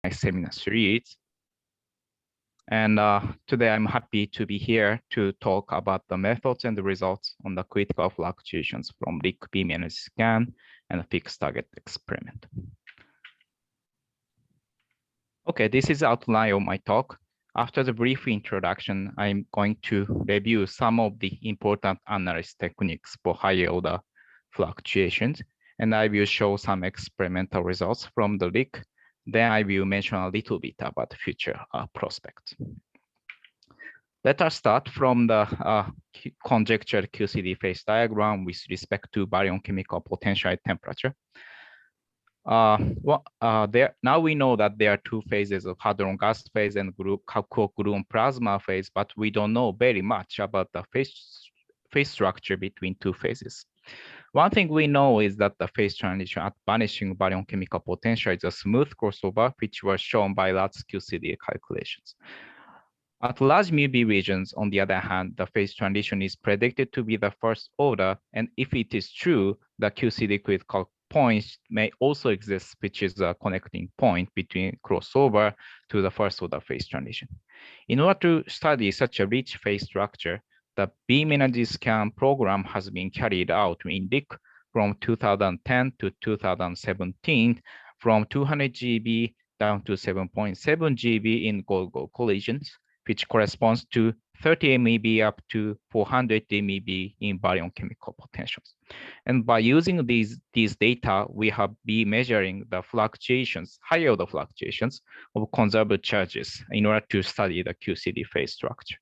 my seminar series. And today I'm happy to be here to talk about the methods and the results on the critical fluctuations from RHIC BES scan and fixed target experiment. Okay, this is the outline of my talk. After the brief introduction, I'm going to review some of the important analysis techniques for higher order fluctuations, and I will show some experimental results from the RHIC. Then I will mention a little bit about future prospects. Let us start from the conjectured QCD phase diagram with respect to baryon chemical potential at temperature. Now we know that there are two phases of hadron gas phase and quark-gluon plasma phase, but we don't know very much about the phase structure between two phases. One thing we know is that the phase transition at vanishing baryon chemical potential is a smooth crossover, which was shown by large QCD calculations. At large mu-B regions, on the other hand, the phase transition is predicted to be the first order, and if it is true, the QCD critical points may also exist, which is a connecting point between crossover to the first order phase transition. In order to study such a rich phase structure, the beam energy scan program has been carried out in RHIC from 2010 to 2017, from 200 GeV down to 7.7 GeV in gold-gold collisions, which corresponds to 30 MeV up to 400 MeV in baryon chemical potentials. And by using these data, we have been measuring the fluctuations, higher order fluctuations of conserved charges in order to study the QCD phase structure.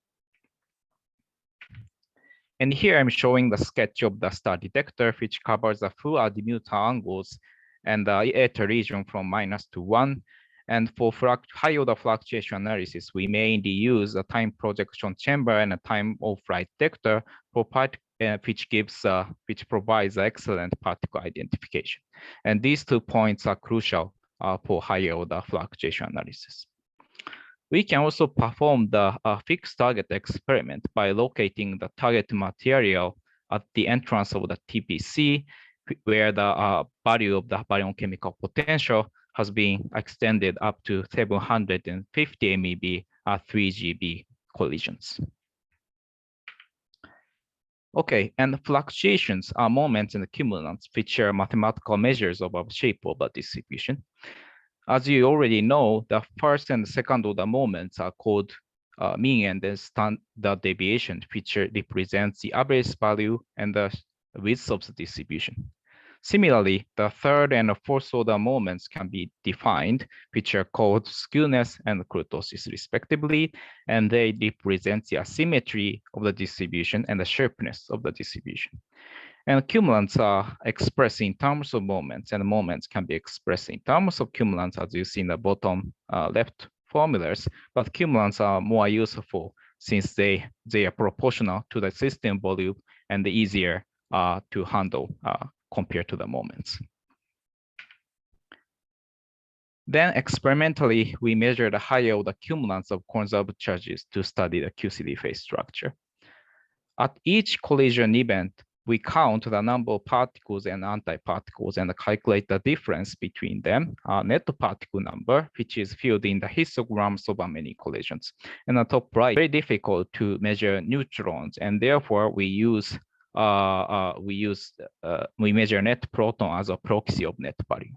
And here I'm showing the sketch of the star detector, which covers the full azimuth angles and the eta region from -1 to 1. And for high order fluctuation analysis, we mainly use a time projection chamber and a time of flight detector for which provides excellent particle identification. And these 2 points are crucial for higher order fluctuation analysis. We can also perform the fixed target experiment by locating the target material at the entrance of the TPC, where the value of the baryon chemical potential has been extended up to 750 MeV at 3 GeV collisions. Okay, and fluctuations are moments and cumulants, which are mathematical measures of a shape of a distribution. As you already know, the first and second order moments are called mean and then standard deviation, which represents the average value and the width of the distribution. Similarly, the third and fourth order moments can be defined, which are called skewness and kurtosis respectively, and they represent the asymmetry of the distribution and the sharpness of the distribution. And cumulants are expressed in terms of moments, and moments can be expressed in terms of cumulants, as you see in the bottom left formulas, but cumulants are more useful since they are proportional to the system volume and easier to handle compared to the moments. Then experimentally, we measure the higher order cumulants of conserved charges to study the QCD phase structure. At each collision event, we count the number of particles and antiparticles and calculate the difference between them, net particle number, which is filled in the histograms of many collisions. And the top right, very difficult to measure neutrons, and therefore we measure net-proton as a proxy of net-baryon.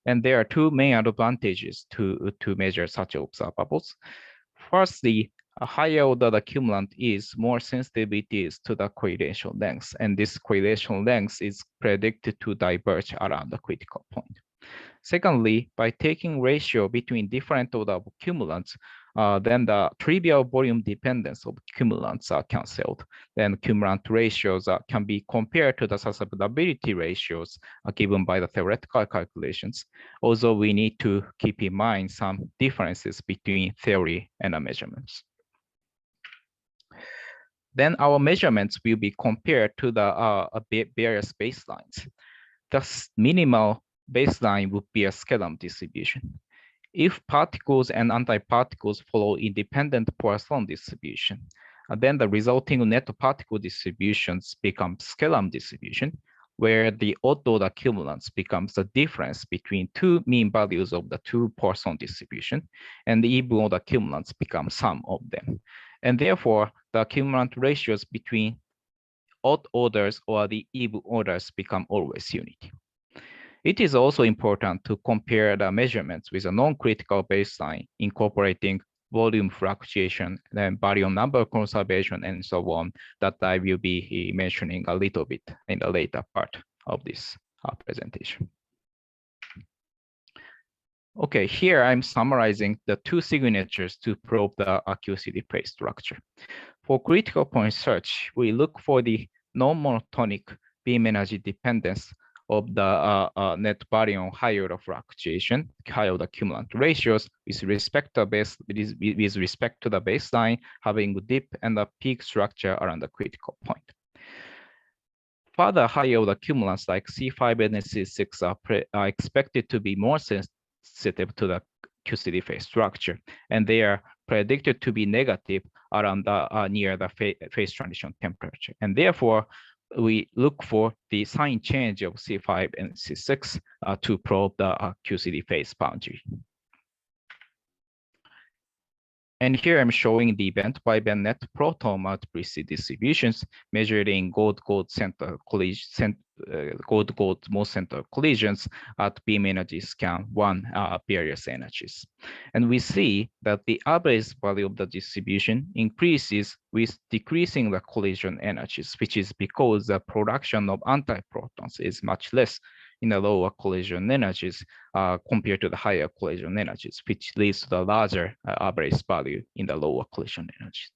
And there are two main advantages to measure such observables. Firstly, a higher order the cumulant is, more sensitive it is to the correlation length, and this correlation length is predicted to diverge around the critical point. Secondly, by taking ratio between different order of cumulants, then the trivial volume dependence of cumulants are cancelled. Then cumulant ratios can be compared to the susceptibility ratios given by the theoretical calculations, although we need to keep in mind some differences between theory and measurements. Then our measurements will be compared to the various baselines. The minimal baseline would be a scalar distribution. If particles and antiparticles follow independent Poisson distribution, then the resulting net particle distributions become scalar distribution. where the odd order cumulants becomes the difference between two mean values of the two Poisson distribution, and the even order cumulants become sum of them. And therefore, the cumulant ratios between odd orders or the even orders become always unity. It is also important to compare the measurements with a non-critical baseline, incorporating volume fluctuation, then baryon number conservation, and so on, that I will be mentioning a little bit in the later part of this presentation. Okay, here I'm summarizing the two signatures to probe the QCD phase structure. For critical point search, we look for the non-monotonic beam energy dependence of the net-baryon high order fluctuation, high order cumulant ratios with respect to the baseline, having a dip and a peak structure around the critical point. Further high order cumulants like C5 and C6 are expected to be more sensitive to the QCD phase structure, and they are predicted to be negative around the near the phase transition temperature. And therefore, we look for the sign change of C5 and C6 to probe the QCD phase boundary. And here I'm showing the event-by-event net-proton multiplicity distributions measured in gold-gold most center collisions at beam energy scan 1 various energies. And we see that the average value of the distribution increases with decreasing the collision energies, which is because the production of antiprotons is much less in the lower collision energies compared to the higher collision energies, which leads to the larger average value in the lower collision energies.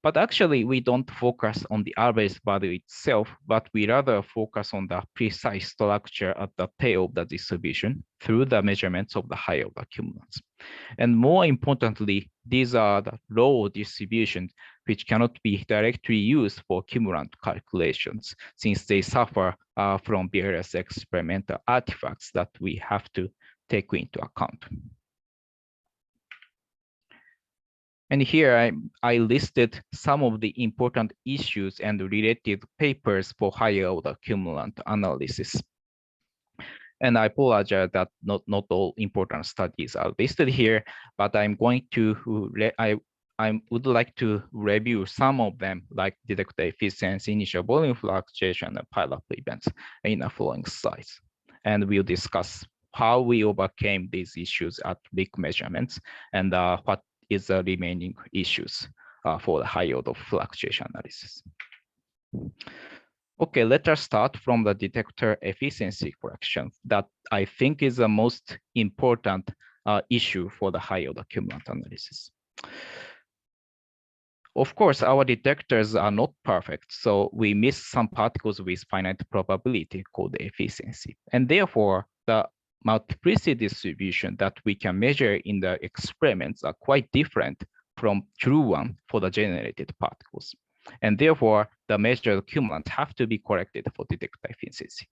But actually, we don't focus on the average value itself, but we rather focus on the precise structure at the tail of the distribution through the measurements of the high order cumulants. And more importantly, these are the low distributions which cannot be directly used for cumulant calculations, since they suffer from various experimental artifacts that we have to take into account. And here I listed some of the important issues and related papers for higher order cumulant analysis. And I apologize that not all important studies are listed here, but I'm going to, I would like to review some of them, like detector efficiency, initial volume fluctuation, and pileup events in the following slides. And we'll discuss how we overcame these issues at RHIC measurements and what is the remaining issues for the high order fluctuation analysis. Okay, let us start from the detector efficiency correction that I think is the most important issue for the high order cumulant analysis. Of course, our detectors are not perfect, so we miss some particles with finite probability called efficiency. And therefore, the multiplicity distribution that we can measure in the experiments are quite different from true one for the generated particles. And therefore, the measured cumulants have to be corrected for detector efficiency.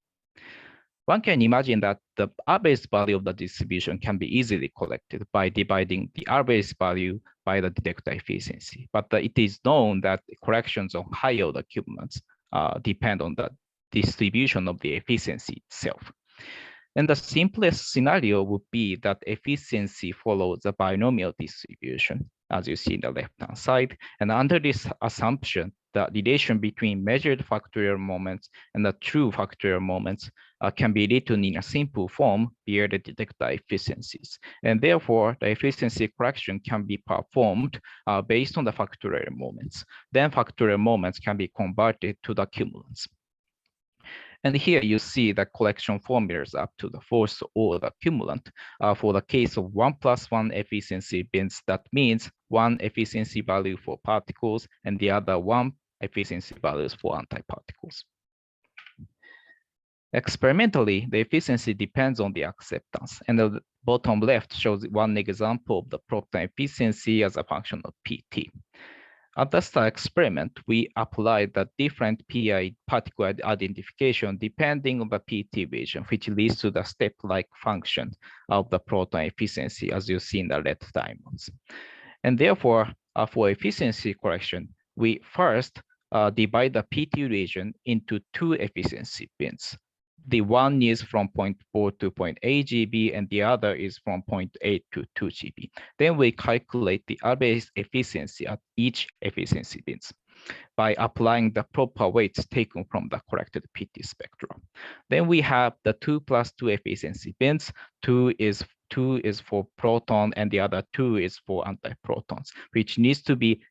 One can imagine that the average value of the distribution can be easily collected by dividing the average value by the detector efficiency. But it is known that corrections of higher order cumulants depend on the distribution of the efficiency itself. And the simplest scenario would be that efficiency follows the binomial distribution, as you see in the left-hand side. And under this assumption, the relation between measured factorial moments and the true factorial moments can be written in a simple form via the detector efficiencies. And therefore, the efficiency correction can be performed based on the factorial moments. Then factorial moments can be converted to the cumulants. And here you see the collection formulas up to the fourth order cumulant. For the case of 1+1 efficiency bins, that means one efficiency value for particles and the other one efficiency values for antiparticles. Experimentally, the efficiency depends on the acceptance, and the bottom left shows one example of the proton efficiency as a function of PT. At the start experiment, we applied the different PI particle identification depending on the PT region, which leads to the step-like function of the proton efficiency, as you see in the red diamonds. And therefore, for efficiency correction, we first divide the PT region into two efficiency bins. The one is from 0.4 to 0.8 GB and the other is from 0.8 to 2 GB. Then we calculate the average efficiency at each efficiency bins by applying the proper weights taken from the corrected PT spectrum. Then we have the 2+2 efficiency bins. Two is for proton and the other 2 is for antiprotons, which needs to be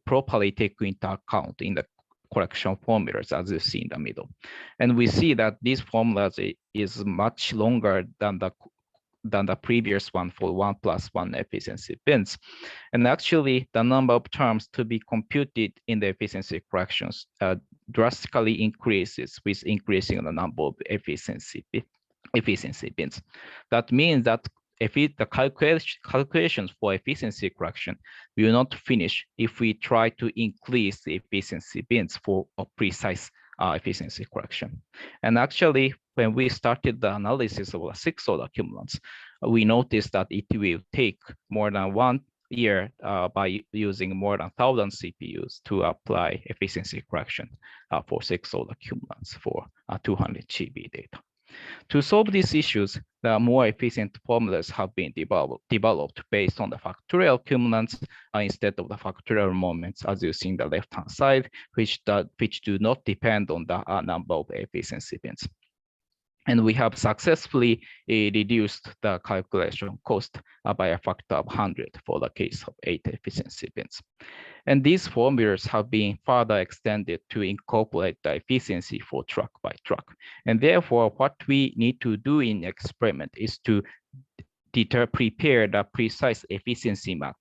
properly taken into account in the correction formulas as you see in the middle. And we see that these formulas is much longer than the previous one for 1+1 efficiency bins. And actually the number of terms to be computed in the efficiency corrections drastically increases with increasing the number of efficiency bins. That means that if the calculations for efficiency correction will not finish if we try to increase the efficiency bins for a precise efficiency correction. And actually, when we started the analysis of the 6-order cumulants, we noticed that it will take more than 1 year by using more than 1,000 CPUs to apply efficiency correction for 6-order cumulants for 200 GB data. To solve these issues, the more efficient formulas have been developed based on the factorial cumulants instead of the factorial moments, as you see in the left-hand side, which do not depend on the number of efficiency bins. And we have successfully reduced the calculation cost by a factor of 100 for the case of 8 efficiency bins. And these formulas have been further extended to incorporate the efficiency for track by track. And therefore, what we need to do in experiment is to prepare the precise efficiency map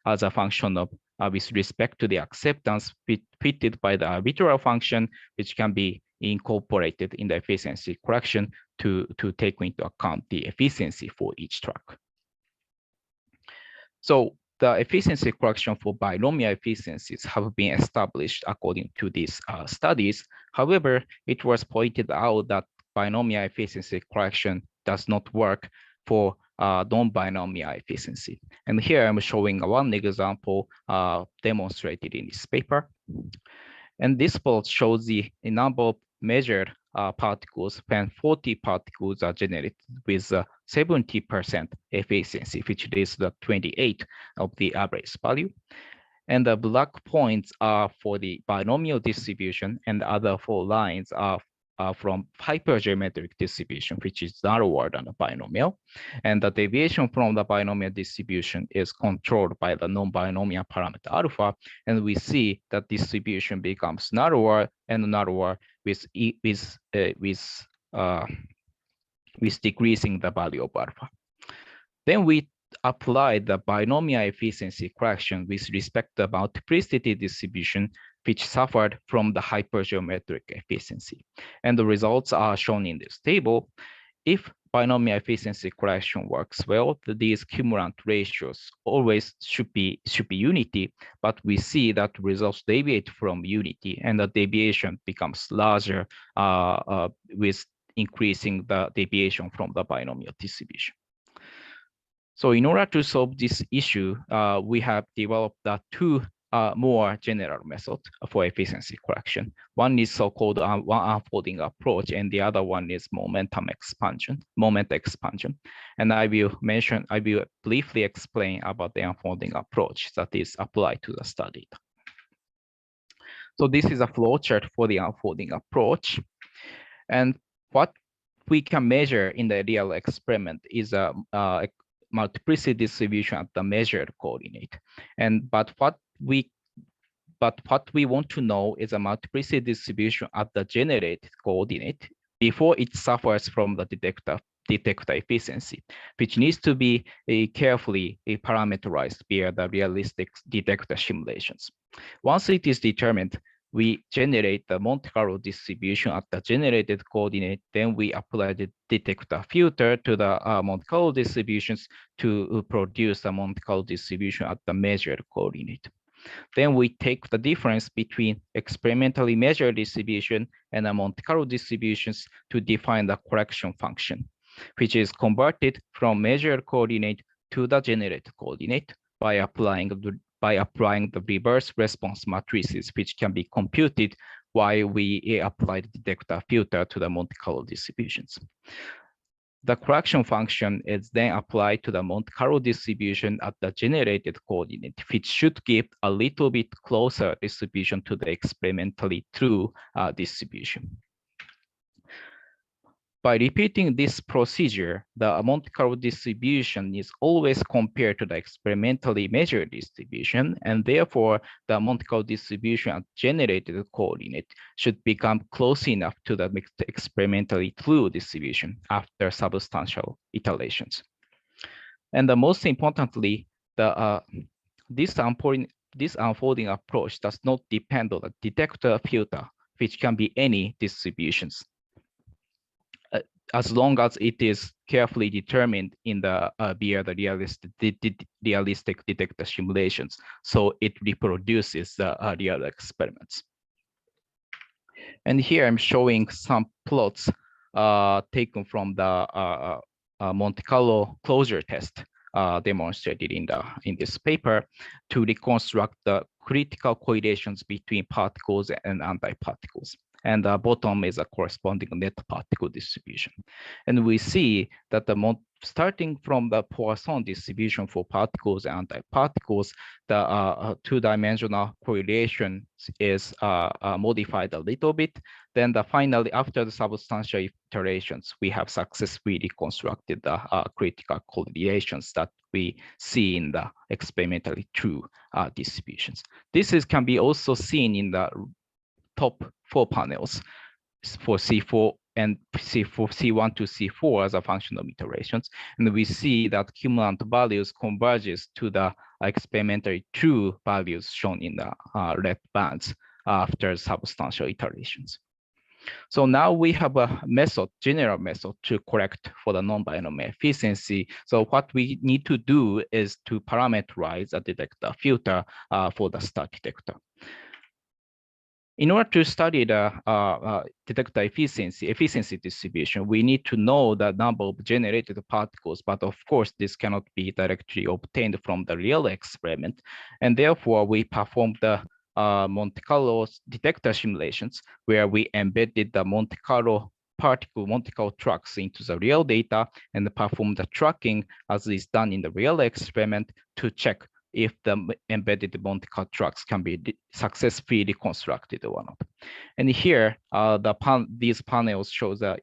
as a function of with respect to the acceptance fitted by the arbitral function, which can be incorporated in the efficiency correction to take into account the efficiency for each track. So the efficiency correction for binomial efficiencies have been established according to these studies. However, it was pointed out that binomial efficiency correction does not work for non-binomial efficiency. And here I'm showing one example demonstrated in this paper. And this plot shows the number of measured particles when 40 particles are generated with 70% efficiency, which is the 28 of the average value. And the black points are for the binomial distribution, and the other 4 lines are from hypergeometric distribution, which is narrower than the binomial. And the deviation from the binomial distribution is controlled by the non-binomial parameter alpha. And we see that distribution becomes narrower and narrower with decreasing the value of alpha. Then we apply the binomial efficiency correction with respect to multiplicity distribution, which suffered from the hypergeometric efficiency. And the results are shown in this table. If binomial efficiency correction works well, these cumulant ratios always should be unity, but we see that results deviate from unity and the deviation becomes larger with increasing the deviation from the binomial distribution. So in order to solve this issue, we have developed the 2 more general methods for efficiency correction. One is so-called one unfolding approach, and the other one is moment expansion. And I will briefly explain about the unfolding approach that is applied to the study. So this is a flowchart for the unfolding approach. And what we can measure in the real experiment is a multiplicity distribution at the measured coordinate. But what we want to know is a multiplicity distribution at the generated coordinate before it suffers from the detector efficiency, which needs to be carefully parameterized via the realistic detector simulations. Once it is determined, we generate the Monte Carlo distribution at the generated coordinate. Then we apply the detector filter to the Monte Carlo distributions to produce the Monte Carlo distribution at the measured coordinate. Then we take the difference between experimentally measured distribution and the Monte Carlo distributions to define the correction function, which is converted from measured coordinate to the generated coordinate by applying by applying the reverse response matrices, which can be computed while we apply the detector filter to the Monte Carlo distributions. The correction function is then applied to the Monte Carlo distribution at the generated coordinate, which should give a little bit closer distribution to the experimentally true distribution. By repeating this procedure, the Monte Carlo distribution is always compared to the experimentally measured distribution, and therefore the Monte Carlo distribution at generated coordinate should become close enough to the experimentally true distribution after substantial iterations. And most importantly, this unfolding approach does not depend on the detector filter, which can be any distributions, as long as it is carefully determined in the via the realistic detector simulations, so it reproduces the real experiments. And here I'm showing some plots taken from the Monte Carlo closure test demonstrated in this paper to reconstruct the critical correlations between particles and antiparticles. And the bottom is a corresponding net particle distribution. And we see that starting from the Poisson distribution for particles and antiparticles, the two-dimensional correlation is modified a little bit. Then finally, after the substantial iterations, we have successfully reconstructed the critical correlations that we see in the experimentally true distributions. This can be also seen in the top 4 panels for C4 and C1 to C4 as a function of iterations. And we see that cumulant values converges to the experimentally true values shown in the red bands after substantial iterations. So now we have a method, general method to correct for the non-binomial efficiency. So what we need to do is to parameterize a detector filter for the star detector. In order to study the detector efficiency distribution, we need to know the number of generated particles, but of course, this cannot be directly obtained from the real experiment. And therefore, we performed the Monte Carlo detector simulations where we embedded the Monte Carlo tracks into the real data and perform the tracking as is done in the real experiment to check if the embedded Monte Carlo tracks can be successfully reconstructed or not. And here, these panels show the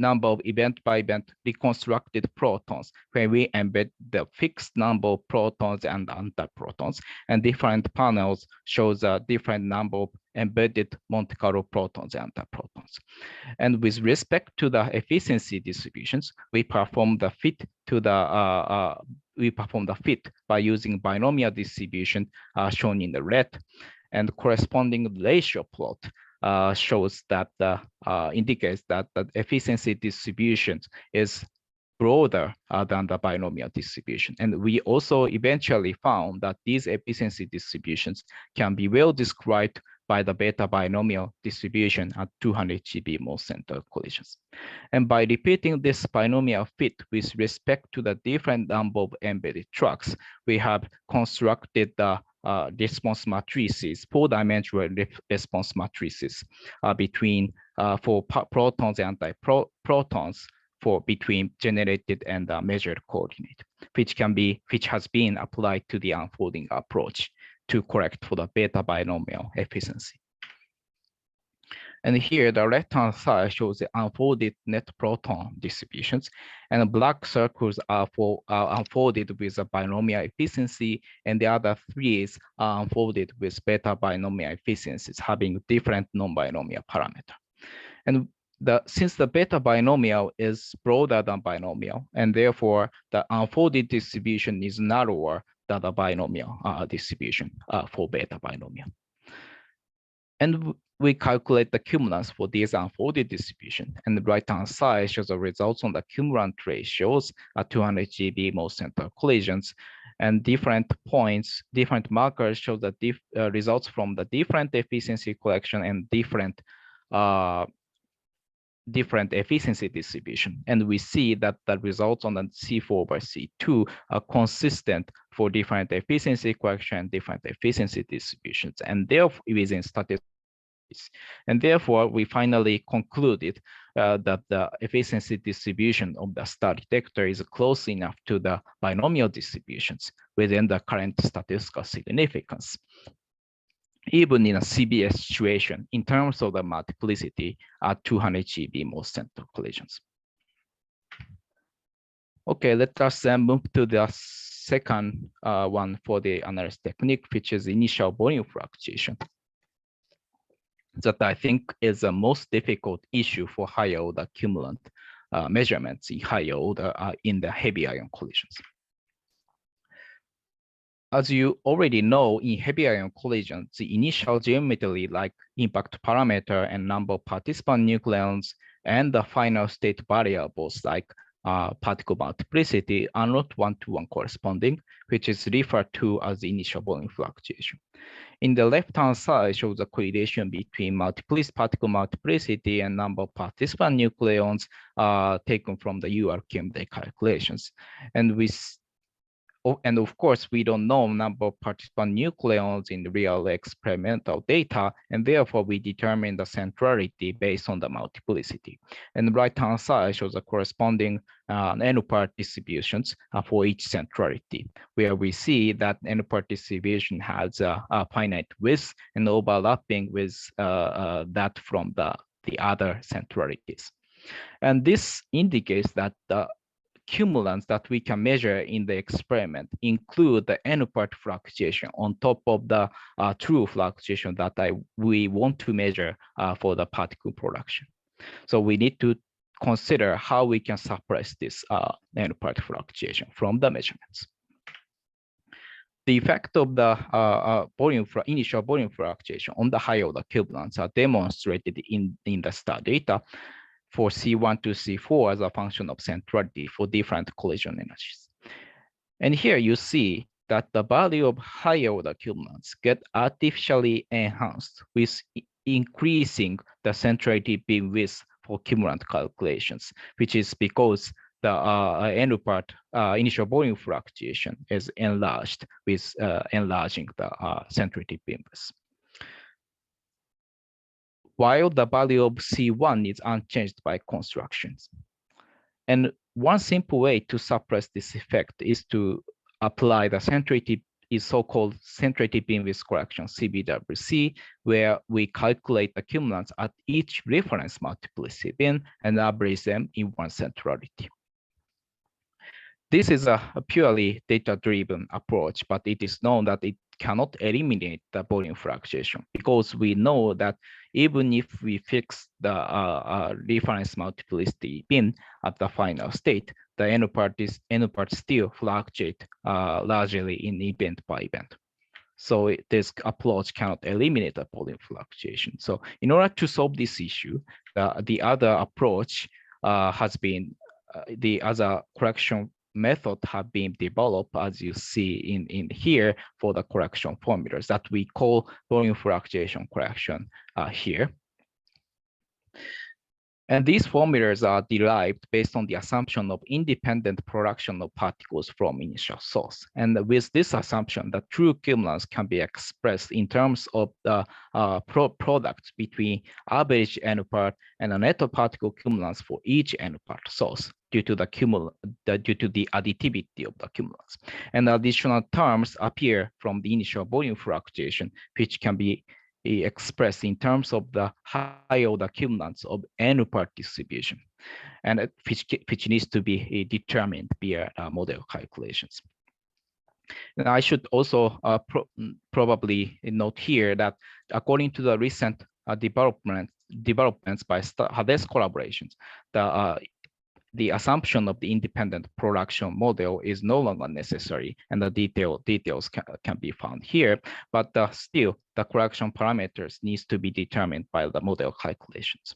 number of event-by-event reconstructed protons, where we embed the fixed number of protons and antiprotons, and different panels shows a different number of embedded Monte Carlo protons and antiprotons. And with respect to the efficiency distributions, we perform the fit to the by using binomial distribution shown in the red, and corresponding ratio plot shows that indicates that the efficiency distribution is broader than the binomial distribution. And we also eventually found that these efficiency distributions can be well described by the beta binomial distribution at 200 GeV most center collisions. And by repeating this binomial fit with respect to the different number of embedded tracks, we have constructed the response matrices, 4-dimensional response matrices between for protons and antiprotons for between generated and measured coordinate, which has been applied to the unfolding approach to correct for the beta binomial efficiency. And here, the left-hand side shows the unfolded net-proton distributions, and the black circles are unfolded with a binomial efficiency, and the other 3 are unfolded with beta binomial efficiencies, having different non-binomial parameter. And since the beta binomial is broader than binomial, and therefore the unfolded distribution is narrower than the binomial distribution for beta binomial. And we calculate the cumulants for these unfolded distribution, and the right-hand side shows the results on the cumulant ratios at 200 GeV most center collisions, and different points, different markers show the results from the different efficiency collection and different different efficiency distribution. And we see that the results on the C4/C2 are consistent for different efficiency correction, different efficiency distributions, and therefore within statistical. And therefore, we finally concluded that the efficiency distribution of the star detector is close enough to the binomial distributions within the current statistical significance, even in a CBS situation in terms of the multiplicity at 200 GeV most central collisions. Okay, let us then move to the second one for the analysis technique, which is initial volume fluctuation. That I think is the most difficult issue for higher order cumulant measurements in higher order in the heavy ion collisions. As you already know, in heavy ion collisions, the initial geometry like impact parameter and number of participant nucleons and the final state variables like particle multiplicity are not one-to-one corresponding, which is referred to as the initial volume fluctuation. In the left-hand side shows the correlation between particle multiplicity and number of participant nucleons taken from the URQMD calculations. And of course, we don't know number of participant nucleons in the real experimental data, and therefore we determine the centrality based on the multiplicity. And the right-hand side shows the corresponding n-part distributions for each centrality, where we see that n-part distribution has a finite width and overlapping with that from the other centralities. And this indicates that the cumulants that we can measure in the experiment include the n-part fluctuation on top of the true fluctuation that we want to measure for the particle production. So we need to consider how we can suppress this n-part fluctuation from the measurements. The effect of the initial volume fluctuation on the higher order cumulants are demonstrated in the star data for C1 to C4 as a function of centrality for different collision energies. And here you see that the value of higher order cumulants get artificially enhanced with increasing the centrality beam width for cumulant calculations, which is because the n-part initial volume fluctuation is enlarged with enlarging the centrality beam width, while the value of C1 is unchanged by constructions. And one simple way to suppress this effect is to apply the centrality is so-called centrality beam width correction, CBWC, where we calculate the cumulants at each reference multiplicity bin and average them in one centrality. This is a purely data-driven approach, but it is known that it cannot eliminate the volume fluctuation because we know that even if we fix the reference multiplicity bin at the final state, the n-part still fluctuate largely in event by event. So this approach cannot eliminate the volume fluctuation. So in order to solve this issue, the other approach has been the other correction method have been developed, as you see in here for the correction formulas that we call volume fluctuation correction here. And these formulas are derived based on the assumption of independent production of particles from initial source. And with this assumption, the true cumulants can be expressed in terms of the products between average n-part and the net particle cumulants for each n-part source due to the additivity of the cumulants. And additional terms appear from the initial volume fluctuation, which can be expressed in terms of the high order cumulants of n-part distribution, and which needs to be determined via model calculations. And I should also probably note here that according to the recent developments by Hades collaborations, the assumption of the independent production model is no longer necessary, and the details can be found here. But still, the correction parameters needs to be determined by the model calculations.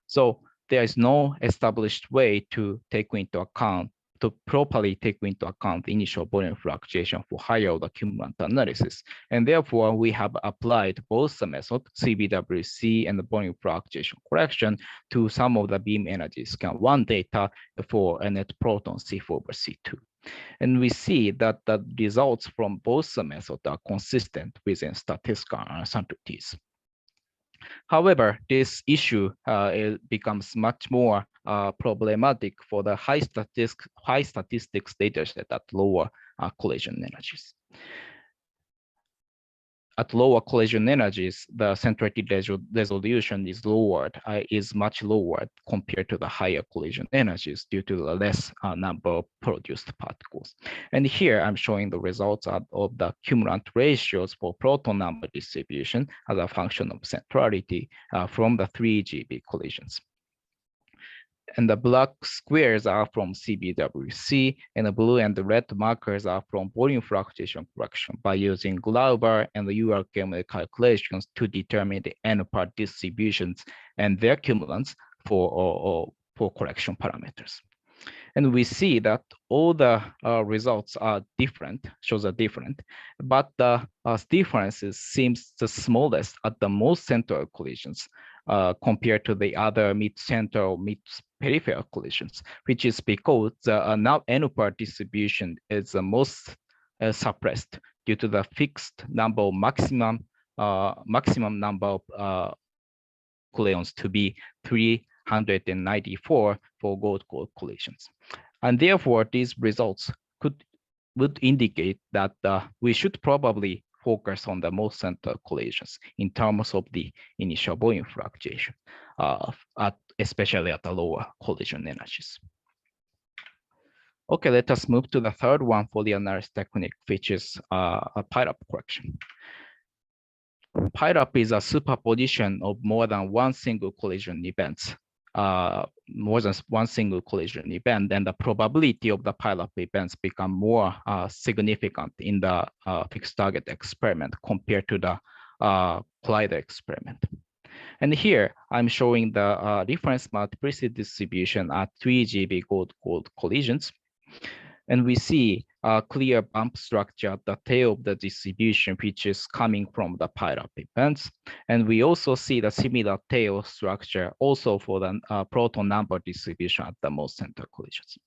So there is no established way to take into account to properly take into account the initial volume fluctuation for higher order cumulant analysis. And therefore, we have applied both the method, CBWC and the volume fluctuation correction, to some of the beam energy scan 1 data for a net proton C4/C2. And we see that the results from both the methods are consistent within statistical uncertainties. However, this issue becomes much more problematic for the high statistics dataset at lower collision energies. At lower collision energies, the centrated resolution is much lower compared to the higher collision energies due to the less number of produced particles. And here I'm showing the results of the cumulant ratios for proton number distribution as a function of centrality from the 3GeV collisions. And the black squares are from CBWC, and the blue and the red markers are from volume fluctuation correction by using Glauber and the URKM calculations to determine the n-part distributions and their cumulants for correction parameters. And we see that all the results are different, but the differences seems the smallest at the most central collisions compared to the other mid-central, mid-peripheral collisions, which is because the n-part distribution is the most suppressed due to the fixed number of maximum number of collisions to be 394 for gold-gold collisions. And therefore, these results would indicate that we should probably focus on the most central collisions in terms of the initial volume fluctuation, especially at the lower collision energies. Okay, let us move to the third one for the analysis technique, which is a pileup correction. Pileup is a superposition of more than one single collision events. And the probability of the pileup events become more significant in the fixed target experiment compared to the collider experiment. And here I'm showing the difference multiplicity distribution at 3GeV gold-gold collisions. And we see a clear bump structure at the tail of the distribution, which is coming from the pileup events. And we also see the similar tail structure also for the proton number distribution at the most central collisions.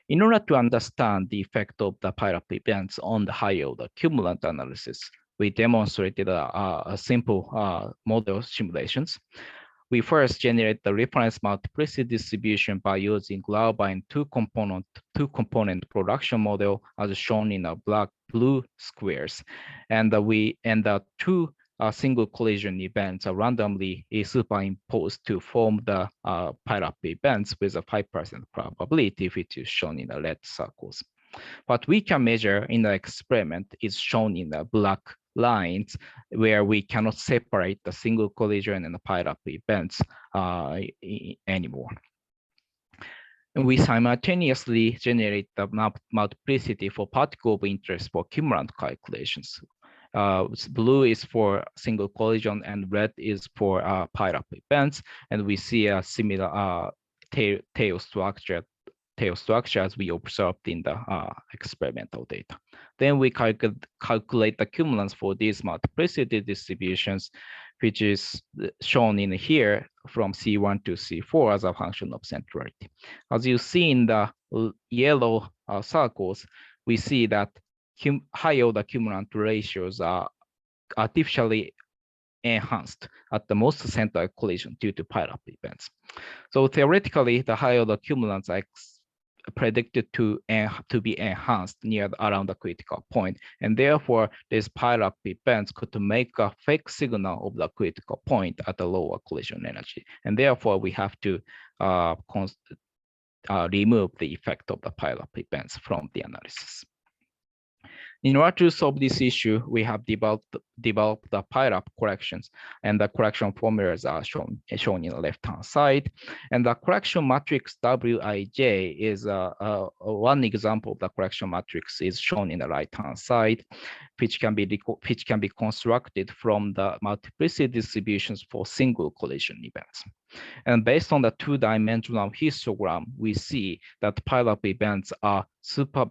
In order to understand the effect of the pileup events on the higher order cumulant analysis, we demonstrated a simple model simulations. We first generate the reference multiplicity distribution by using Glauber and two-component production model as shown in the blue squares. And the two single collision events are randomly superimposed to form the pileup events with a 5% probability, which is shown in the red circles. What we can measure in the experiment is shown in the black lines, where we cannot separate the single collision and the pileup events anymore. And we simultaneously generate the multiplicity for particle of interest for cumulant calculations. Blue is for single collision and red is for pileup events, and we see a similar tail structure as we observed in the experimental data. Then we calculate the cumulants for these multiplicity distributions, which is shown in here from C1 to C4 as a function of centrality. As you see in the yellow circles, we see that high order cumulant ratios are artificially enhanced at the most central collision due to pileup events. So theoretically, the high order cumulants are predicted to be enhanced around the critical point, and therefore these pileup events could make a fake signal of the critical point at a lower collision energy, and therefore we have to remove the effect of the pileup events from the analysis. In order to solve this issue, we have developed the pileup corrections, and the correction formulas are shown in the left-hand side. And the correction matrix Wij is one example of the correction matrix is shown in the right-hand side, which can be constructed from the multiplicity distributions for single collision events. And based on the two-dimensional histogram, we see that pileup events are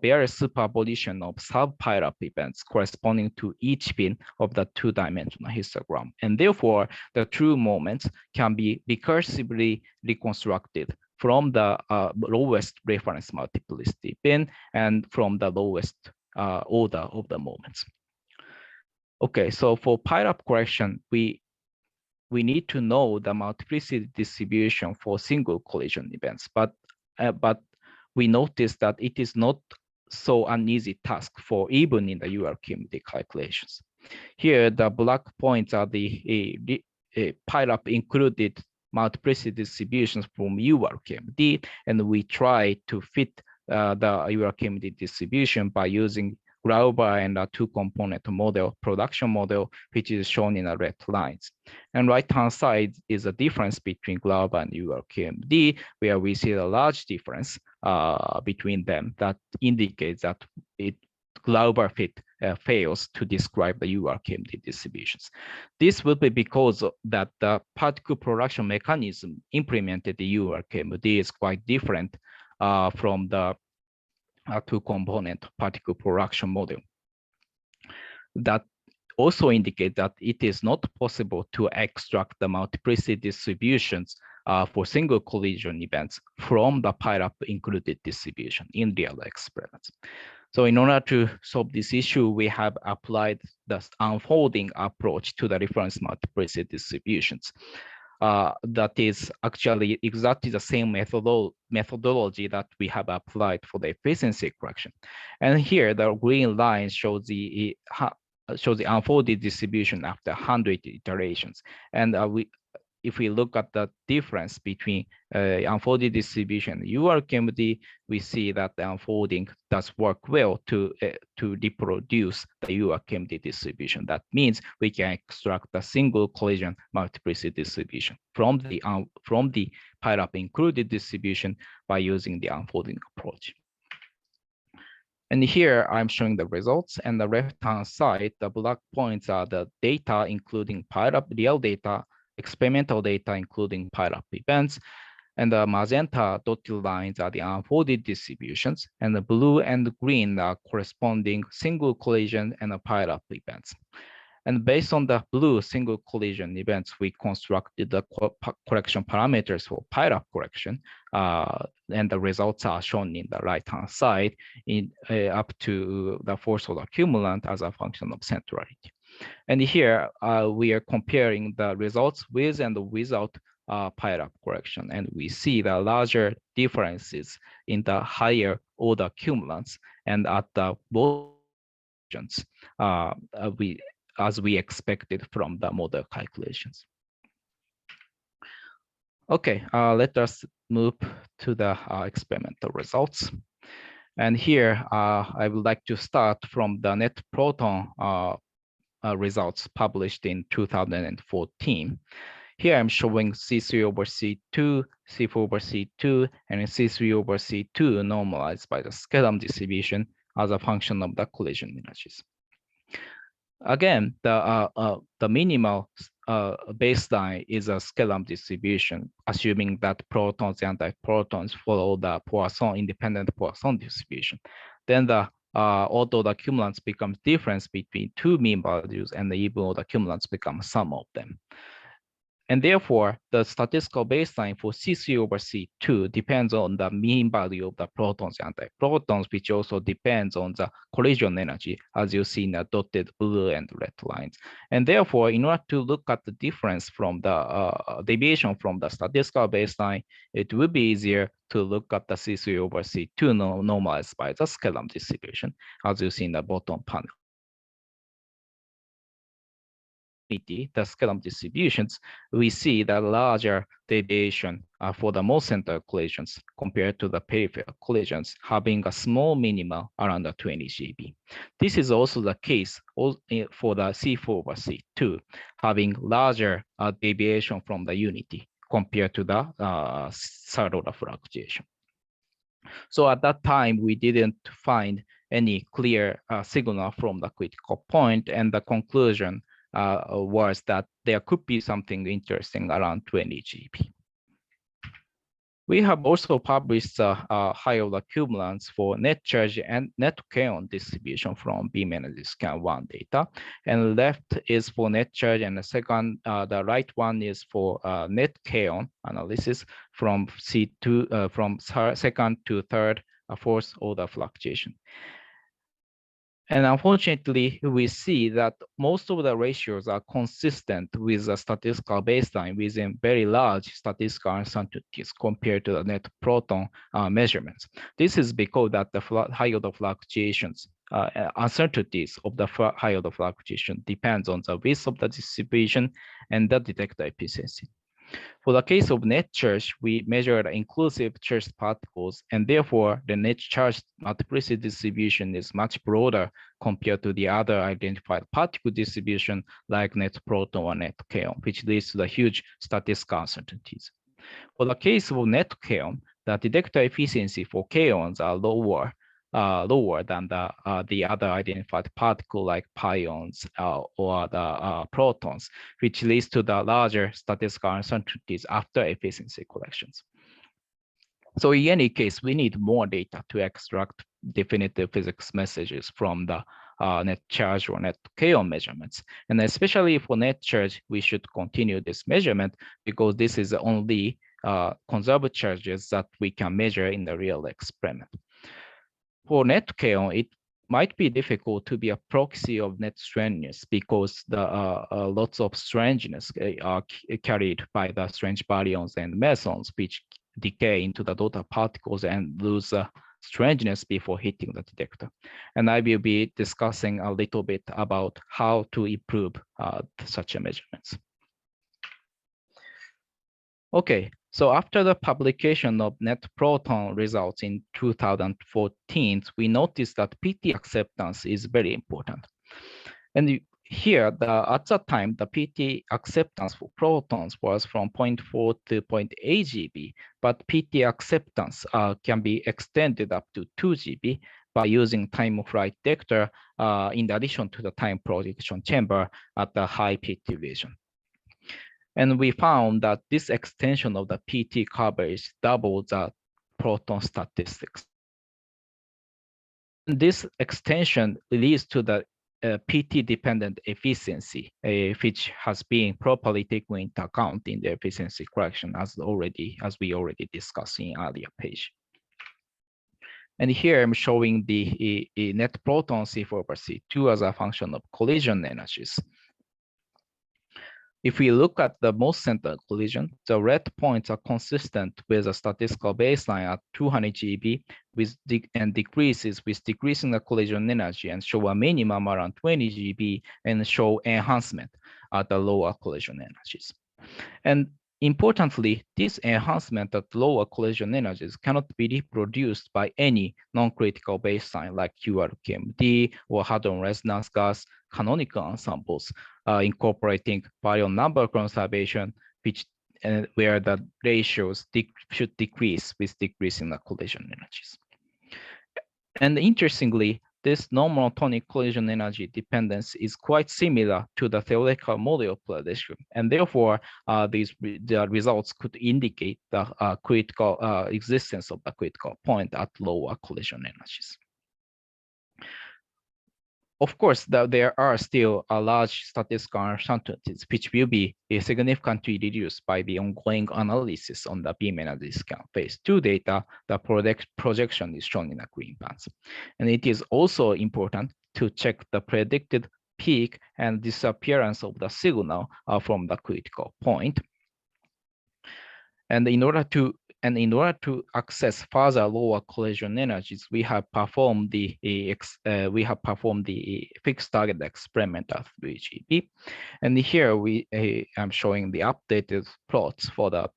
various superposition of sub-pileup events corresponding to each pin of the two-dimensional histogram. And therefore, the true moments can be recursively reconstructed from the lowest reference multiplicity pin and from the lowest order of the moments. Okay, so for pileup correction, we need to know the multiplicity distribution for single collision events, but we notice that it is not so an easy task for even in the URQMD calculations. Here, the black points are the pileup included multiplicity distributions from URQMD, and we try to fit the URQMD distribution by using Glauber and a two-component model, production model, which is shown in the red lines. And right-hand side is a difference between Glauber and URQMD, where we see a large difference between them that indicates that Glauber fit fails to describe the URQMD distributions. This will be because that the particle production mechanism implemented in URQMD is quite different from the two-component particle production model. That also indicates that it is not possible to extract the multiplicity distributions for single collision events from the pileup included distribution in real experiments. So in order to solve this issue, we have applied the unfolding approach to the reference multiplicity distributions. That is actually exactly the same methodology that we have applied for the efficiency correction. And here, the green line shows the unfolded distribution after 100 iterations. And if we look at the difference between unfolded distribution and URQMD, we see that the unfolding does work well to reproduce the URQMD distribution. That means we can extract a single collision multiplicity distribution from the pileup included distribution by using the unfolding approach. And here I'm showing the results, and the left-hand side, the black points are the data, including pileup real data, experimental data, including pileup events, and the magenta dotted lines are the unfolded distributions, and the blue and green are corresponding single collision and the pileup events. And based on the blue single collision events, we constructed the correction parameters for pileup correction, and the results are shown in the right-hand side up to the fourth order cumulant as a function of centrality. And here we are comparing the results with and without pileup correction, and we see the larger differences in the higher order cumulants, and at the both as we expected from the model calculations. Okay, let us move to the experimental results. And here I would like to start from the net-proton results published in 2014. Here I'm showing C3 over C2, C4 over C2, and C3 over C2 normalized by the Skedam distribution as a function of the collision energies. Again, the minimal baseline is a Skedam distribution, assuming that protons and antiprotons follow the Poisson independent Poisson distribution. Then although the cumulants becomes difference between two mean values, and even though the cumulants become sum of them. And therefore, the statistical baseline for C3 over C2 depends on the mean value of the protons and antiprotons, which also depends on the collision energy, as you see in the dotted blue and red lines. And therefore, in order to look at the difference from the deviation from the statistical baseline, it would be easier to look at the C3 over C2 normalized by the Skedam distribution, as you see in the bottom panel. the scalar distributions, we see the larger deviation for the most center collisions compared to the peripheral collisions, having a small minima around the 20 GeV. This is also the case for the C4 over C2, having larger deviation from the unity compared to the third order fluctuation. So at that time, we didn't find any clear signal from the critical point, and the conclusion was that there could be something interesting around 20 GeV. We have also published high-order cumulants for net charge and net kaon distribution from beam energy scan 1 data. And left is for net charge, and the right one is for net kaon analysis from C2 from second to third, fourth order fluctuation. And unfortunately, we see that most of the ratios are consistent with a statistical baseline within very large statistical uncertainties compared to the net proton measurements. This is because that the high order fluctuations, uncertainties of the high order fluctuation depends on the width of the distribution and the detector efficiency. For the case of net charge, we measured inclusive charged particles, and therefore the net charge multiplicity distribution is much broader compared to the other identified particle distribution like net proton or net kaon, which leads to the huge statistical uncertainties. For the case of net kaon, the detector efficiency for kaons are lower than the other identified particle like pions or the protons, which leads to the larger statistical uncertainties after efficiency collections. So in any case, we need more data to extract definitive physics messages from the net charge or net kaon measurements. And especially for net charge, we should continue this measurement because this is the only conserved charges that we can measure in the real experiment. For net kaon, it might be difficult to be a proxy of net strangeness because the lots of strangeness are carried by the strange baryons and mesons, which decay into the daughter particles and lose strangeness before hitting the detector. And I will be discussing a little bit about how to improve such measurements. Okay, so after the publication of net proton results in 2014, we noticed that PT acceptance is very important. And here, at that time, the PT acceptance for protons was from 0.4 to 0.8 GeV, but PT acceptance can be extended up to 2 GeV by using time of flight detector in addition to the time projection chamber at the high PT region. And we found that this extension of the PT coverage doubled the proton statistics. And this extension leads to the PT-dependent efficiency, which has been properly taken into account in the efficiency correction as we already discussed in earlier page. And here I'm showing the net proton C4 over C2 as a function of collision energies. If we look at the most centered collision, the red points are consistent with a statistical baseline at 200 GeV and decreases with decreasing the collision energy and show a minimum around 20 GeV and show enhancement at the lower collision energies. And importantly, this enhancement at lower collision energies cannot be reproduced by any non-critical baseline like QRQMD or hadron resonance gas canonical ensembles incorporating baryon number conservation, where the ratios should decrease with decreasing the collision energies. And interestingly, this non-monotonic collision energy dependence is quite similar to the theoretical model prediction, and therefore the results could indicate the critical existence of the critical point at lower collision energies. Of course, there are still a large statistical uncertainties which will be significantly reduced by the ongoing analysis on the beam energy scan phase 2 data. The projection is shown in the green bands. And it is also important to check the predicted peak and disappearance of the signal from the critical point. And And in order to access further lower collision energies, we have performed the fixed target experiment at 3GP. And here I'm showing the updated plots for the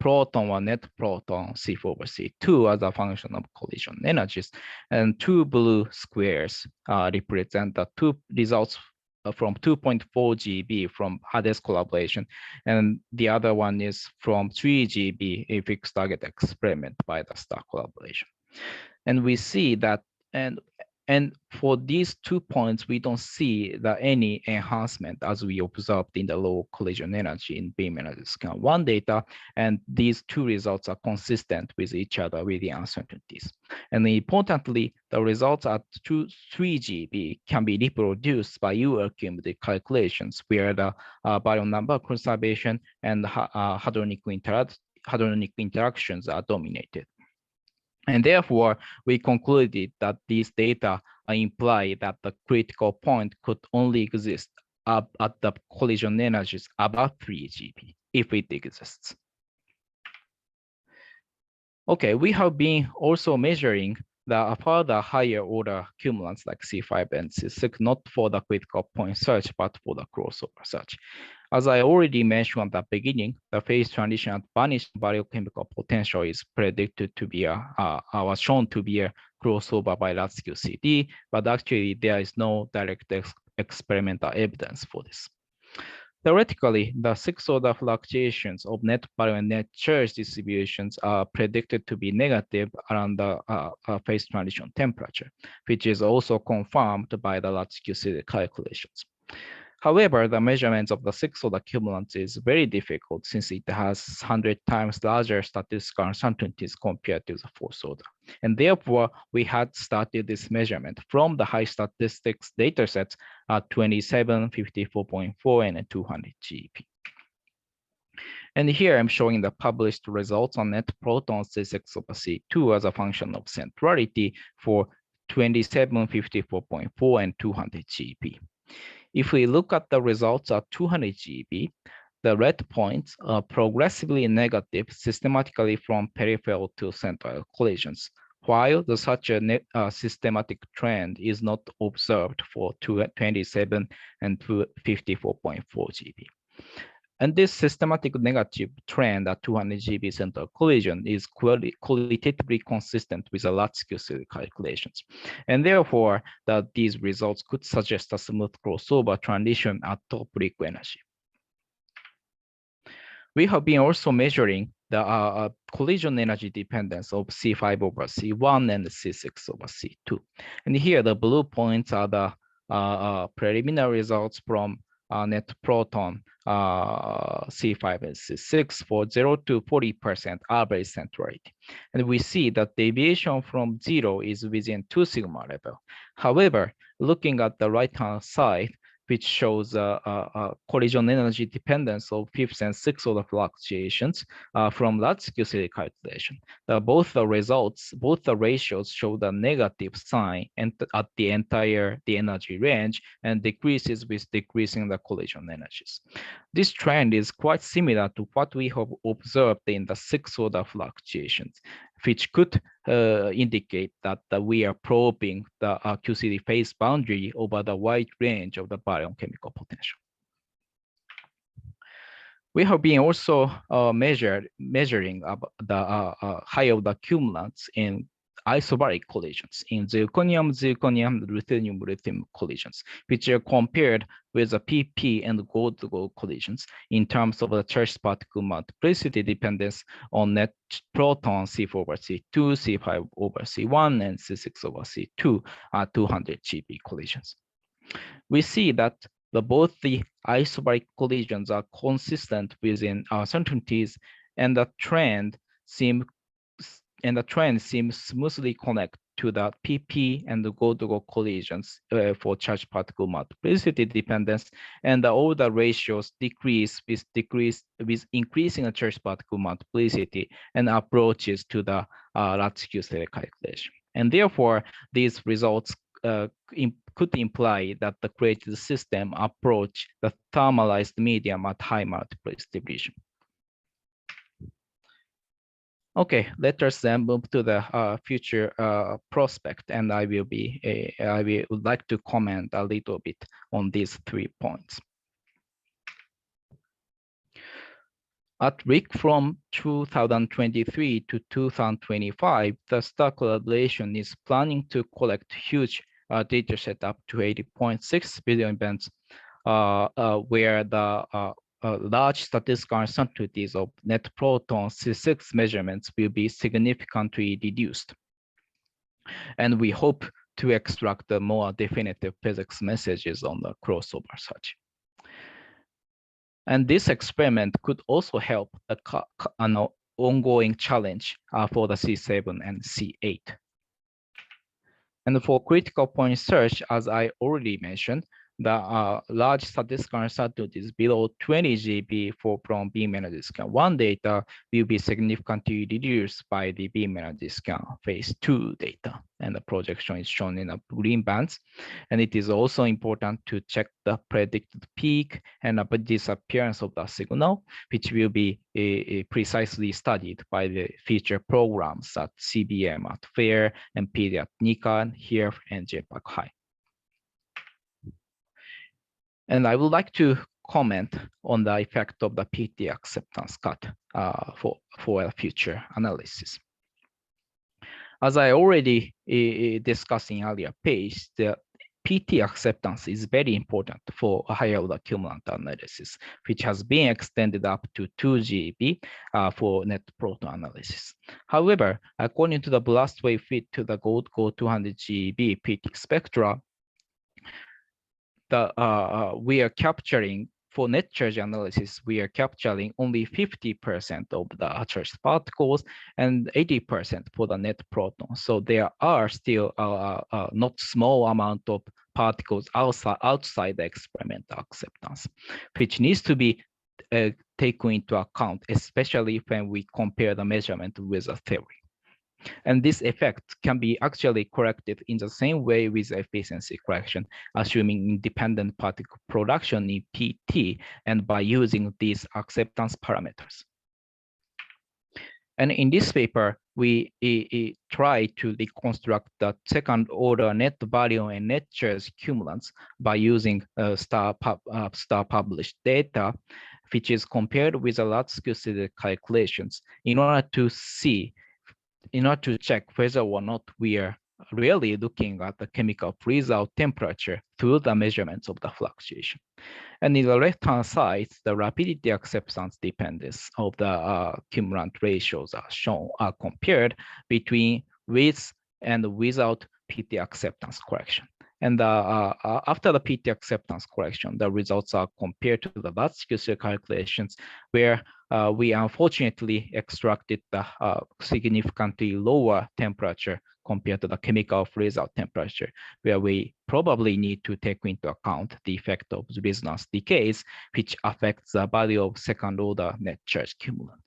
proton or net proton C4/C2 as a function of collision energies. And two blue squares represent the two results from 2.4 GB from Hades collaboration, and the other one is from 3 GB, a fixed target experiment by the STAR collaboration. And we see that, and for these 2 points, we don't see any enhancement as we observed in the low collision energy in beam energy scan 1 data. And these two results are consistent with each other with the uncertainties. And importantly, the results at 3 GB can be reproduced by UL cumulative calculations where the baryon number conservation and hadronic interactions are dominated. And therefore, we concluded that these data imply that the critical point could only exist at the collision energies above 3 GB, if it exists. Okay, we have been also measuring the further higher order cumulants like C5 and C6, not for the critical point search, but for the crossover search. As I already mentioned at the beginning, the phase transition at vanished baryochemical potential is predicted to be was shown to be a crossover by large-scale CD, but actually there is no direct experimental evidence for this. Theoretically, the 6-order fluctuations of net-baryon and net-charge distributions are predicted to be negative around the phase transition temperature, which is also confirmed by the large-scale CD calculations. However, the measurements of the 6-order cumulants is very difficult since it has 100 times larger statistical uncertainties compared to the 4th order. And therefore, we had started this measurement from the high statistics datasets at 27, 54.4, and 200 GeP. And here I'm showing the published results on net-proton C6/C2 as a function of centrality for 27, 54.4, and 200 GeP. If we look at the results at 200 GB, the red points are progressively negative systematically from peripheral to central collisions, while such a systematic trend is not observed for 27 and 54.4 GB. And this systematic negative trend at 200 GB central collision is qualitatively consistent with the large-scale CD calculations. And therefore, these results could suggest a smooth crossover transition at top RHIC energy. We have been also measuring the collision energy dependence of C5/C1 and C6/C2. And here, the blue points are the preliminary results from net-proton C5 and C6 for 0 to 40% average centrality. And we see that deviation from 0 is within 2 sigma level. However, looking at the right-hand side, which shows collision energy dependence of 5th and 6th order fluctuations from large-scale CD calculation. Both the ratios show the negative sign and at the entire energy range and decreases with decreasing the collision energies. This trend is quite similar to what we have observed in the 6th order fluctuations, which could indicate that we are probing the QCD phase boundary over the wide range of the baryon chemical potential. We have been also measuring the high of the cumulants in isobaric collisions in zirconium, ruthenium collisions, which are compared with the PP and gold-gold collisions in terms of the charge particle multiplicity dependence on net-proton C4/C2, C5/C1, and C6/C2 at 200 GB collisions. We see that both the isobaric collisions are consistent within uncertainties, and the trend seems smoothly connect to the PP and the gold-gold collisions for charge particle multiplicity dependence, and all the ratios decrease with increasing the charge particle multiplicity and approaches to the large-scale CD calculation. And therefore, these results could imply that the created system approach the thermalized medium at high multiplicity distribution. Okay, let us then move to the future prospect, and I would like to comment a little bit on these 3 points. At RHIC from 2023 to 2025, the STAR collaboration is planning to collect huge data set up to 80.6 billion events, where the large statistical uncertainties of net-proton C6 measurements will be significantly reduced. And we hope to extract the more definitive physics messages on the crossover search. And this experiment could also help an ongoing challenge for the C7 and C8. And for critical point search, as I already mentioned, the large statistical uncertainties below 20 GB from beam energy scan 1 data will be significantly reduced by the beam energy scan phase 2 data. And the projection is shown in the green bands. And it is also important to check the predicted peak and the disappearance of the signal, which will be precisely studied by the future programs at CBM at FAIR and PD at NICA, here and JPAC High. And I would like to comment on the effect of the PT acceptance cut for a future analysis. As I already discussed in earlier page, the PT acceptance is very important for a higher order cumulant analysis, which has been extended up to 2 GB for net-proton analysis. However, according to the blast wave fit to the gold 200 GB PT spectra, we are capturing, for net charge analysis, we are capturing only 50% of the charged particles and 80% for the net proton. So there are still not small amount of particles outside the experimental acceptance, which needs to be taken into account, especially when we compare the measurement with a theory. And this effect can be actually corrected in the same way with efficiency correction, assuming independent particle production in PT and by using these acceptance parameters. And in this paper, we try to reconstruct the second order net-baryon and net-charge cumulants by using STAR published data, which is compared with the large-scale calculations in order to check whether or not we are really looking at the chemical freeze-out temperature through the measurements of the fluctuation. And in the left-hand side, the rapidity acceptance dependence of the cumulant ratios are compared between with and without PT acceptance correction. And after the PT acceptance correction, the results are compared to the large-scale calculations, where we unfortunately extracted the significantly lower temperature compared to the chemical freeze-out temperature, where we probably need to take into account the effect of resonance decays, which affects the value of second-order net charge cumulant.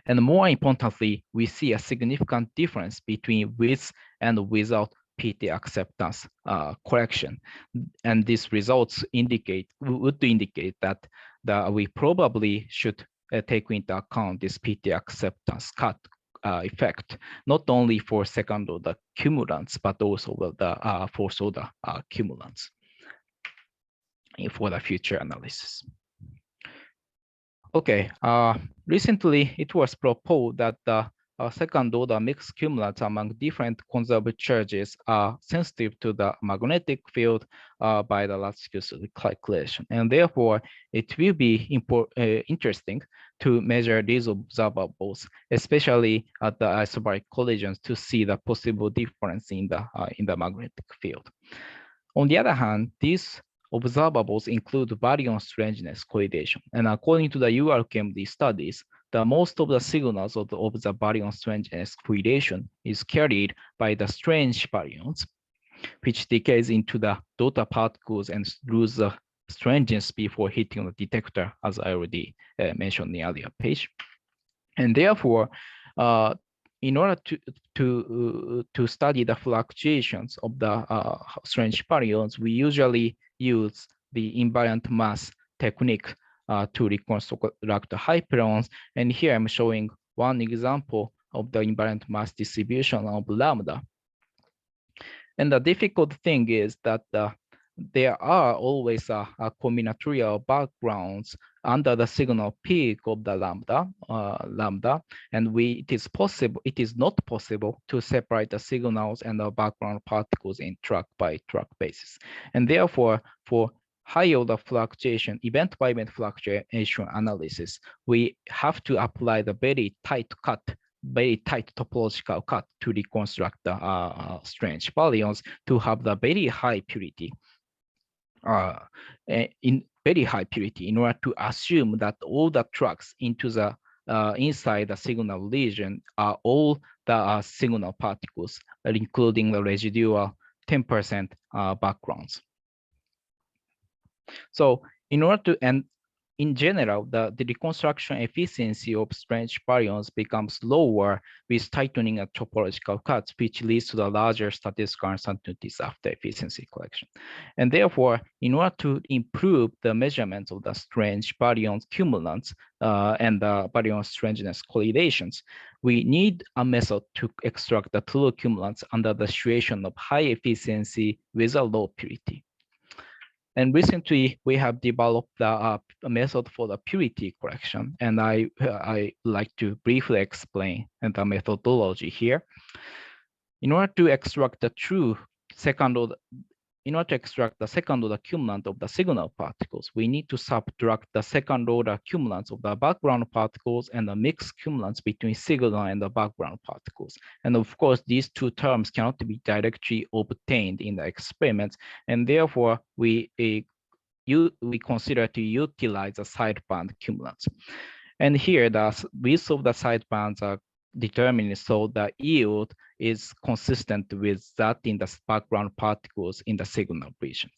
And more importantly, we see a significant difference between with and without PT acceptance correction. And these results would indicate that we probably should take into account this PT acceptance cut effect, not only for second order cumulants, but also the fourth order cumulants for the future analysis. Okay, recently it was proposed that the second order mixed cumulants among different conserved charges are sensitive to the magnetic field by the large-scale calculation. And therefore, it will be interesting to measure these observables, especially at the isobaric collisions, to see the possible difference in the magnetic field. On the other hand, these observables include baryon strangeness correlation. And according to the URKMD studies, the most of the signals of the baryon strangeness correlation is carried by the strange baryons, which decays into the daughter particles and lose the strangeness before hitting the detector, as I already mentioned in the earlier page. And therefore, in order to study the fluctuations of the strange baryons, we usually use the invariant mass technique to reconstruct the hyperons. And here I'm showing one example of the invariant mass distribution of lambda. And the difficult thing is that there are always a combinatorial backgrounds under the signal peak of the lambda, and it is not possible to separate the signals and the background particles in track by track basis. And therefore, for high order fluctuation, event by event fluctuation analysis, we have to apply the very tight topological cut to reconstruct the strange baryons to have the very high purity. In very high purity, in order to assume that all the tracks into the inside the signal region are all the signal particles, including the residual 10% backgrounds. So in order to, and in general, the reconstruction efficiency of strange baryons becomes lower with tightening of topological cuts, which leads to the larger statistical uncertainties after efficiency collection. And therefore, in order to improve the measurements of the strange baryons cumulants and the baryon strangeness correlations, we need a method to extract the true cumulants under the situation of high efficiency with a low purity. And recently, we have developed a method for the purity correction, and I like to briefly explain the methodology here. In order to extract the true second order, in order to extract the second order cumulant of the signal particles, we need to subtract the second order cumulants of the background particles and the mixed cumulants between signal and the background particles. And of course, these two terms cannot be directly obtained in the experiments, and therefore we consider to utilize the sideband cumulants. And here, the width of the sidebands are determined so the yield is consistent with that in the background particles in the signal regions.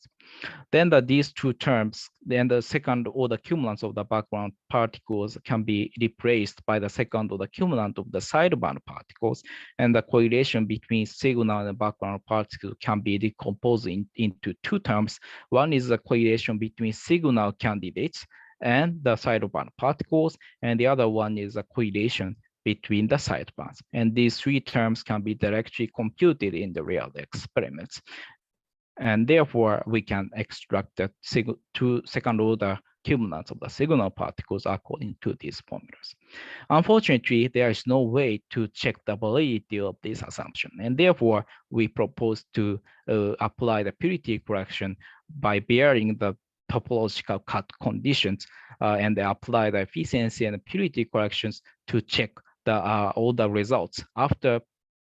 Then these two terms, then the second order cumulants of the background particles can be replaced by the second order cumulant of the sideband particles, and the correlation between signal and background particles can be decomposed into two terms. One is the correlation between signal candidates and the sideband particles, and the other one is a correlation between the sidebands. And these three terms can be directly computed in the real experiments. And therefore, we can extract the two second order cumulants of the signal particles according to these formulas. Unfortunately, there is no way to check the validity of this assumption. And therefore, we propose to apply the purity correction by varying the topological cut conditions and apply the efficiency and purity corrections to check all the results after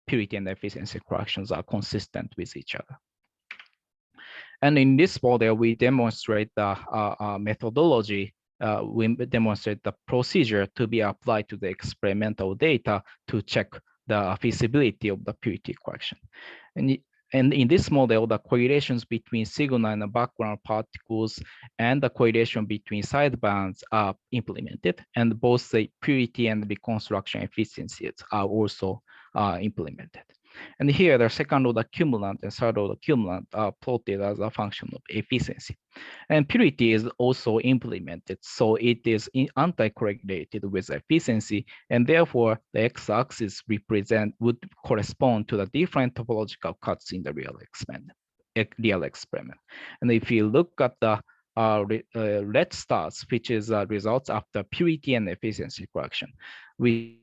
purity and efficiency corrections are consistent with each other. And in this model, we demonstrate the methodology. We demonstrate the procedure to be applied to the experimental data to check the feasibility of the purity correction. And in this model, the correlations between signal and the background particles and the correlation between sidebands are implemented, and both the purity and reconstruction efficiencies are also implemented. And here, the second order cumulant and third order cumulant are plotted as a function of efficiency. And purity is also implemented, so it is anti-correlated with efficiency, and therefore the x-axis would correspond to the different topological cuts in the real experiment. And if you look at the red stars, which is results after purity and efficiency correction, we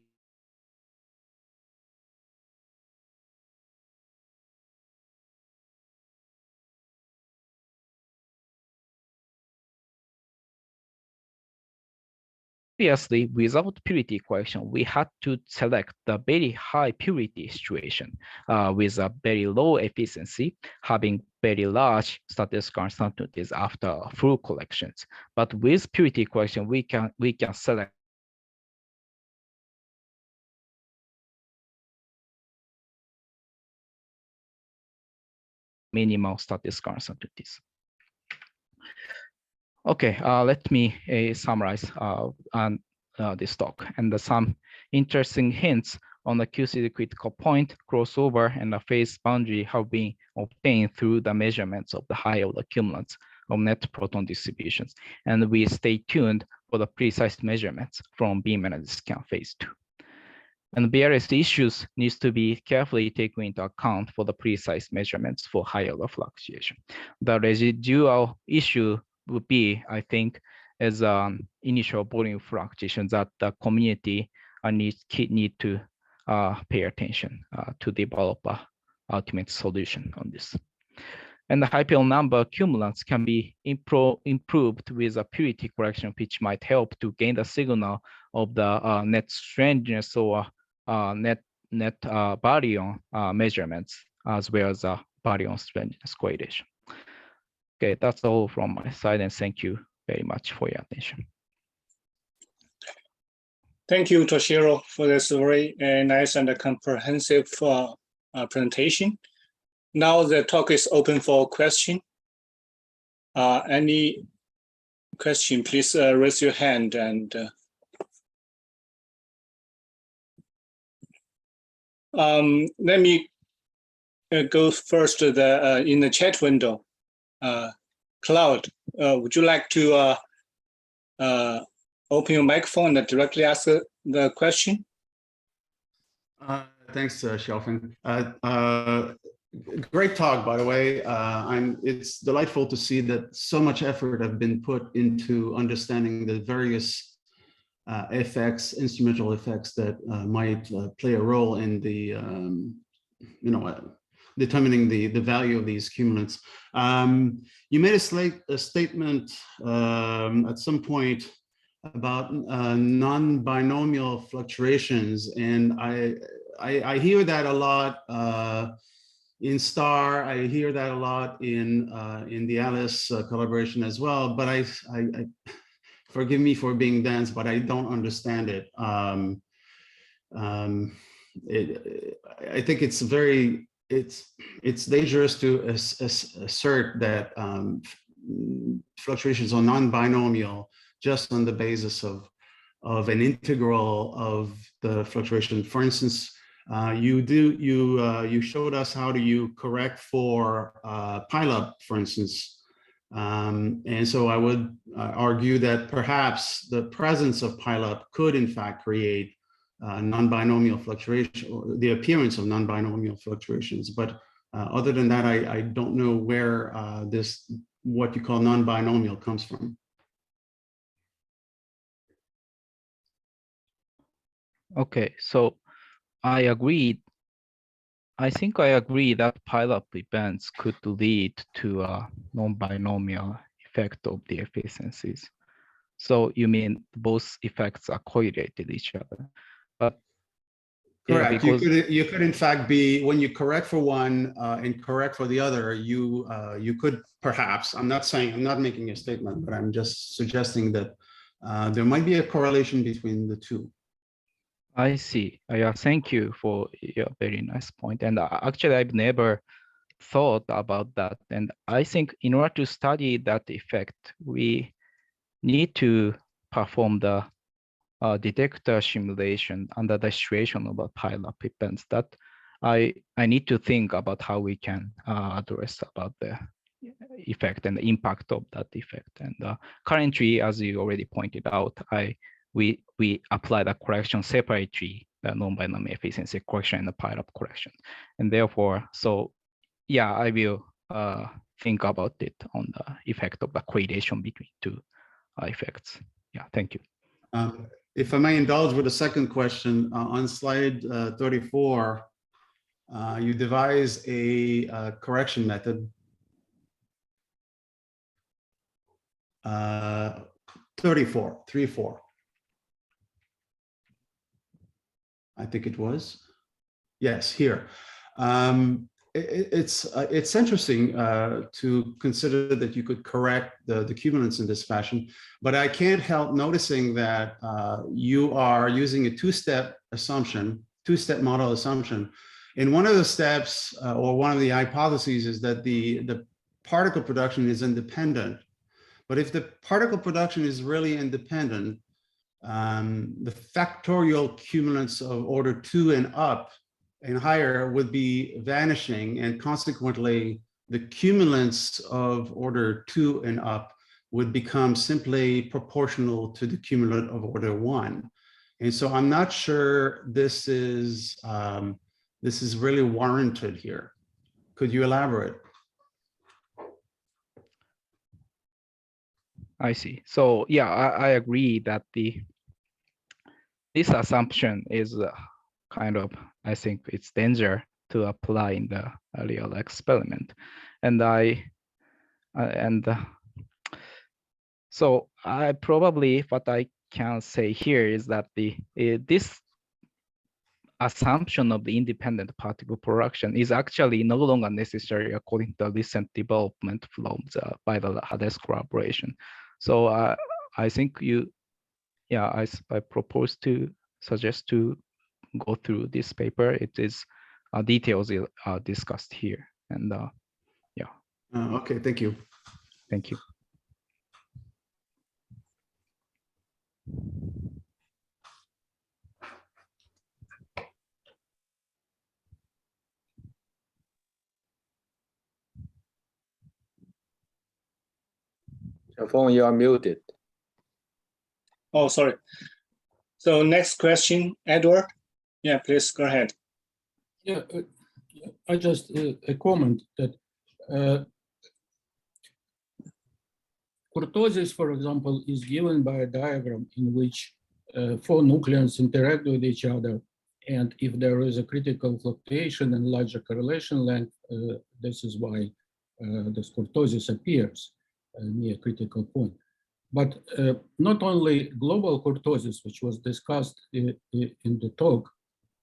previously, without purity correction, we had to select the very high purity situation with a very low efficiency, having very large statistical uncertainties after full collections. But with purity correction, we can select minimal statistical uncertainties. Okay, let me summarize this talk, and some interesting hints on the QCD critical point, crossover, and the phase boundary have been obtained through the measurements of the high order cumulants of net proton distributions. And we stay tuned for the precise measurements from beam energy scan phase 2. And BRS issues needs to be carefully taken into account for the precise measurements for higher fluctuation. The residual issue would be, I think, as initial volume fluctuation that the community need to pay attention to develop a ultimate solution on this. And the high PL number cumulants can be improved with a purity correction, which might help to gain the signal of the net strangeness or net-baryon measurements, as well as baryon strangeness correlation. Okay, that's all from my side, and thank you very much for your attention. Thank you, Toshihiro, for this very nice and comprehensive presentation. Now the talk is open for question. Any question, please raise your hand. And let me go first to the in the chat window. Cloud, would you like to open your microphone and directly ask the question? Thanks, Shelfin. Great talk, by the way. It's delightful to see that so much effort have been put into understanding the various effects, instrumental effects that might play a role in the, determining the value of these cumulants. You made a statement at some point about non-binomial fluctuations, and I hear that a lot in STAR. I hear that a lot in the Alice collaboration as well. But I forgive me for being dense, but I don't understand it. I think it's dangerous to assert that fluctuations are non-binomial just on the basis of an integral of the fluctuation. For instance, you showed us how do you correct for pileup, for instance, and so I would argue that perhaps the presence of pileup could in fact create non-binomial fluctuation, or the appearance of non-binomial fluctuations. But other than that, I don't know where this what you call non-binomial comes from. Okay, so I think I agree that pileup events could lead to a non-binomial effect of the efficiencies. So you mean both effects are correlated each other? But correct. Yeah, because you could in fact be, when you correct for one and correct for the other, you could perhaps, I'm not making a statement, but I'm just suggesting that there might be a correlation between the two. I see. Yeah, thank you for your very nice point. And actually, I've never thought about that. And I think in order to study that effect, we need to perform the detector simulation under the situation of a pileup events. That I need to think about how we can address about the effect and the impact of that effect. And currently, as you already pointed out, we apply the correction separately, the non-binomial efficiency correction and the pileup correction. And therefore, so yeah, I will think about it on the effect of the correlation between two effects. Yeah, thank you. If I may indulge with a second question, on slide 34, you devise a correction method. 34. I think it was. Yes, here. It's interesting to consider that you could correct the cumulants in this fashion, but I can't help noticing that you are using a two-step model assumption. And one of the steps or one of the hypotheses is that the particle production is independent. But if the particle production is really independent, the factorial cumulants of order 2 and up and higher would be vanishing, and consequently the cumulants of order 2 and up would become simply proportional to the cumulant of order 1. And so I'm not sure this is really warranted here. Could you elaborate? I see. So yeah, I agree that this assumption is kind of, I think it's danger to apply in the real experiment. And so I probably, what I can say here is that this assumption of the independent particle production is actually no longer necessary according to the recent development by the Hades collaboration. So I think I propose to suggest to go through this paper. It is details are discussed here, and yeah. Okay, thank you. Thank you. Phone, you are muted. Oh, sorry. So next question, Edward. Yeah, please go ahead. Yeah, I just a comment that kurtosis, for example, is given by a diagram in which 4 nucleons interact with each other. And if there is a critical fluctuation and larger correlation length, this is why this kurtosis appears near critical point. But not only global kurtosis, which was discussed in the talk,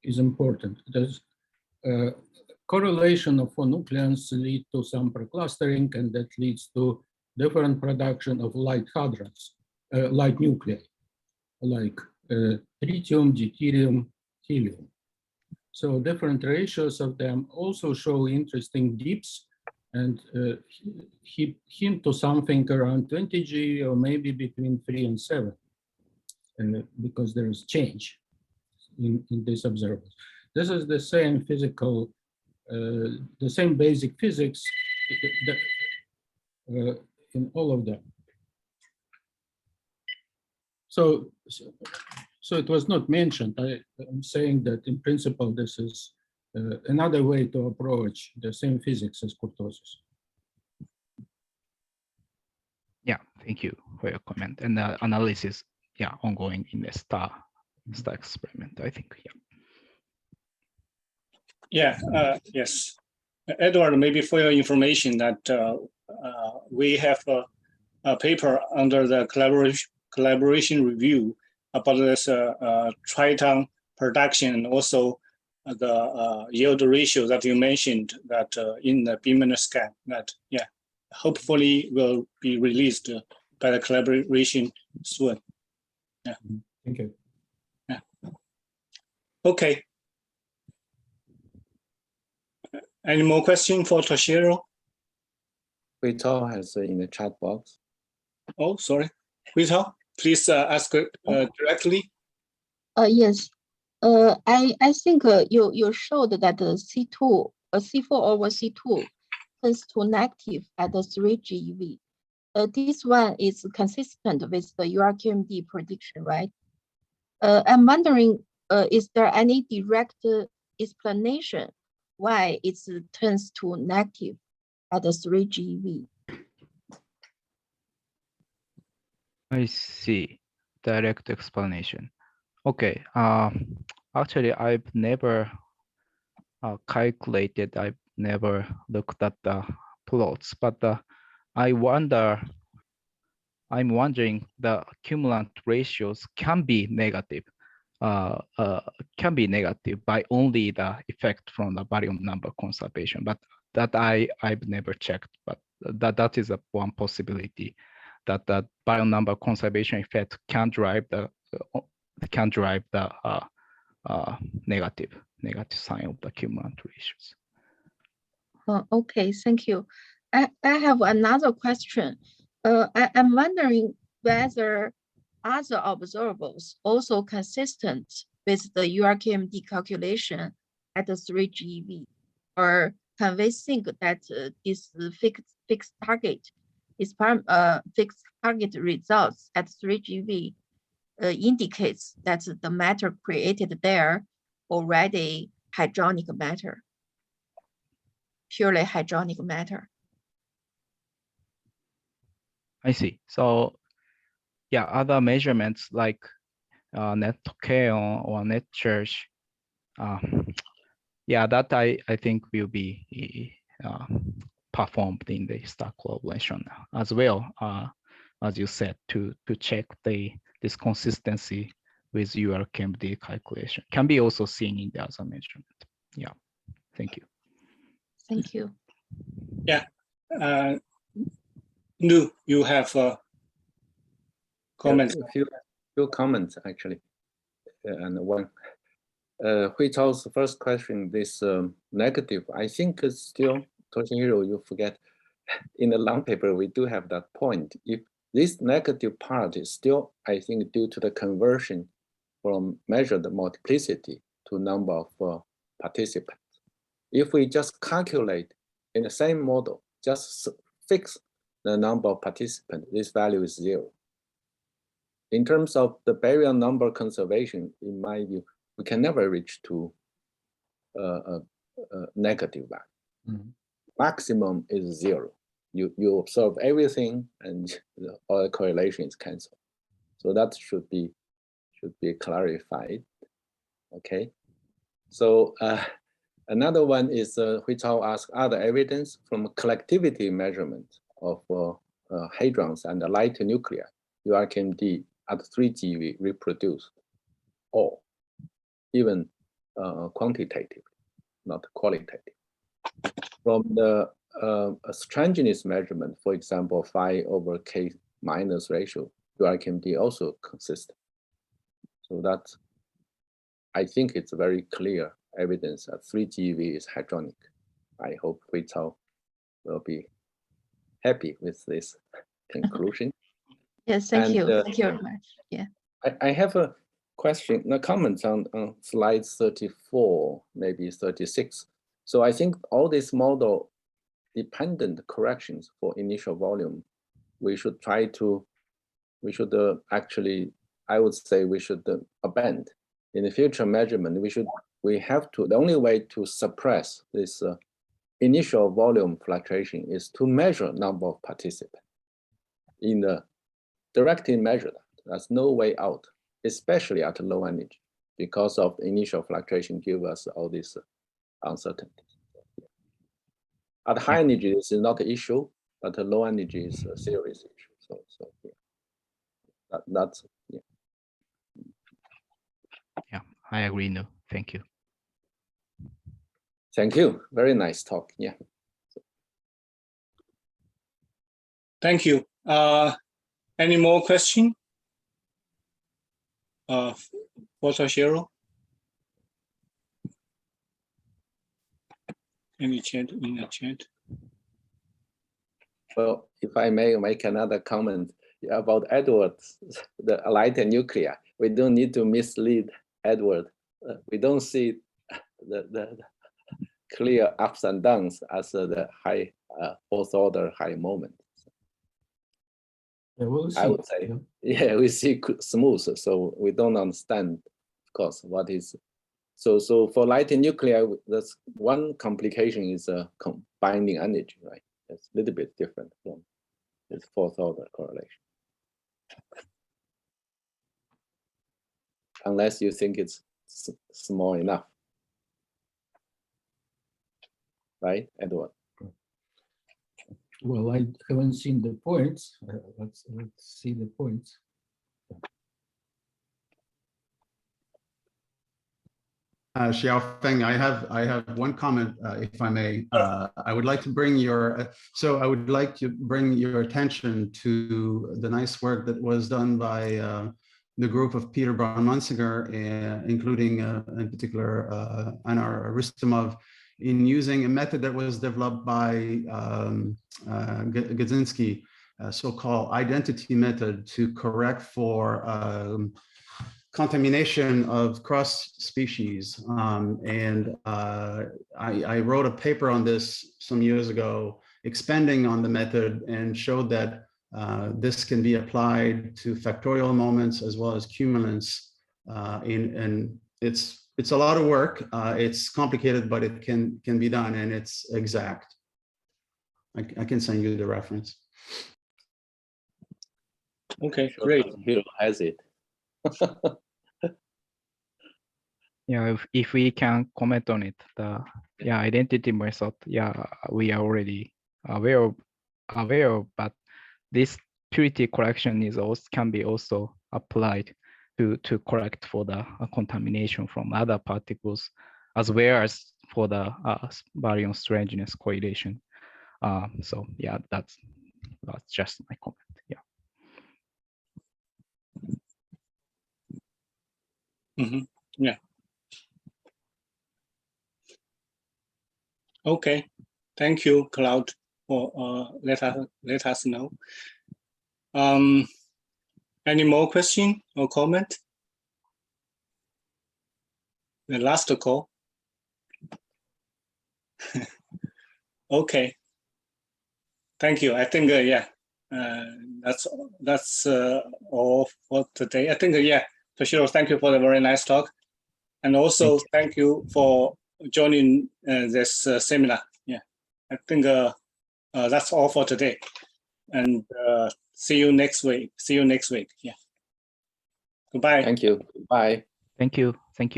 is important. There's correlation of 4 nucleons lead to some preclustering, and that leads to different production of light hadrons, light nuclei, like tritium, deuterium, helium. So different ratios of them also show interesting dips and hint to something around 20 G or maybe between 3 and 7, because there is change in this observers. This is the same physical, the same basic physics in all of them. So it was not mentioned. I'm saying that in principle, this is another way to approach the same physics as kurtosis. Yeah, thank you for your comment. And the analysis, yeah, ongoing in the star experiment, I think, yeah. Yeah, yes. Edward, maybe for your information that we have a paper under the collaboration review about this triton production and also the yield ratio that you mentioned that in the Beamer scan that, yeah, hopefully will be released by the collaboration soon. Yeah. Thank you. Yeah. Okay. Any more questions for Toshihiro? Rita has in the chat box. Oh, sorry. Rita, please ask directly. Yes. I think you showed that the C2, C4 over C2 tends to negative at the 3 GeV. This one is consistent with the URQMD prediction, right? I'm wondering, is there any direct explanation why it turns to negative at the 3 GeV? I see. Direct explanation. Okay. Actually, I've never calculated. I've never looked at the plots, but I'm wondering the cumulant ratios can be negative. Can be negative by only the effect from the baryon number conservation, but that I've never checked. But that is one possibility, that the baryon number conservation effect can drive the negative sign of the cumulant ratios. Okay, thank you. I have another question. I'm wondering whether other observables also consistent with the URQMD calculation at the 3 GeV, or can we think that this fixed target is fixed target results at 3 GeV indicates that the matter created there already hadronic matter, purely hadronic matter. I see. So yeah, other measurements like net-baryon or net-charge, yeah, that I think will be performed in the star collaboration as well, as you said, to check this consistency with your KMD calculation. Can be also seen in the other measurement. Yeah, thank you. Thank you. Yeah. Nu, you have comments? A few comments actually, and one. Huichao's first question, this negative, I think it's still, Toshihiro, you forget, in the long paper, we do have that point. If this negative part is still, I think, due to the conversion from measured multiplicity to number of participants. If we just calculate in the same model, just fix the number of participants, this value is 0. In terms of the baryon number conservation, in my view, we can never reach to a negative value. Maximum is 0. You observe everything and all the correlation is canceled. So that should be clarified. Okay. So another one is which I'll ask other evidence from collectivity measurement of hadrons and the light nuclei. URKMD at 3 GeV reproduced, or even quantitative, not qualitative. From the strangeness measurement, for example, phi over k minus ratio, URKMD also consistent. So that, I think it's very clear evidence that 3 GeV is hadronic. I hope Huichao will be happy with this conclusion. Yes, thank you. Thank you very much. Yeah. I have a question, a comment on slide 34, maybe 36. So I think all these model dependent corrections for initial volume, we should try to, actually, I would say we should abandon. In the future measurement, the only way to suppress this initial volume fluctuation is to measure number of participants. In the directly measure that, there's no way out, especially at low energy, because of the initial fluctuation give us all this uncertainty. At high energy, this is not an issue, but at low energy is a serious issue. So yeah, that's yeah. Yeah, I agree. No, thank you. Thank you. Very nice talk. Yeah. Thank you. Any more question? For Toshihiro? Any chat in the chat? Well, if I may make another comment about Edward, the light and nuclear, we don't need to mislead Edward. We don't see the clear ups and downs as the high fourth order high moment. Yeah, we'll see. I would say, yeah, we see smooth, so we don't understand, of course, what is. So for light and nuclear, that's one complication is binding energy, right? It's a little bit different from this fourth order correlation. Unless you think it's small enough. Right, Edward? Well, I haven't seen the points. Let's see the points. Xiaofeng, I have one comment, if I may. I would like to bring your attention to the nice work that was done by the group of Peter Braun-Munzinger, including in particular Anar Ristomov, in using a method that was developed by Gadzinski, so-called identity method, to correct for contamination of cross species. I wrote a paper on this some years ago, expanding on the method, and showed that This can be applied to factorial moments as well as cumulants. And it's a lot of work. It's complicated, but it can be done, and it's exact. I can send you the reference. Okay, great. Hiro has it. Yeah, if we can comment on it, the identity method, we are already aware of, but this purity correction is also can be also applied to correct for the contamination from other particles, as well as for the baryon strangeness correlation. So yeah, that's just my comment. Yeah. Yeah. Okay. Thank you, Claude, for let us know. Any more question or comment? The last call. Okay. Thank you. I think that's all for today. I think Toshihiro, thank you for the very nice talk, and also thank you for joining this seminar. Yeah, I think that's all for today, and see you next week. Yeah. Goodbye. Thank you. Bye. Thank you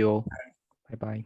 all. Bye bye.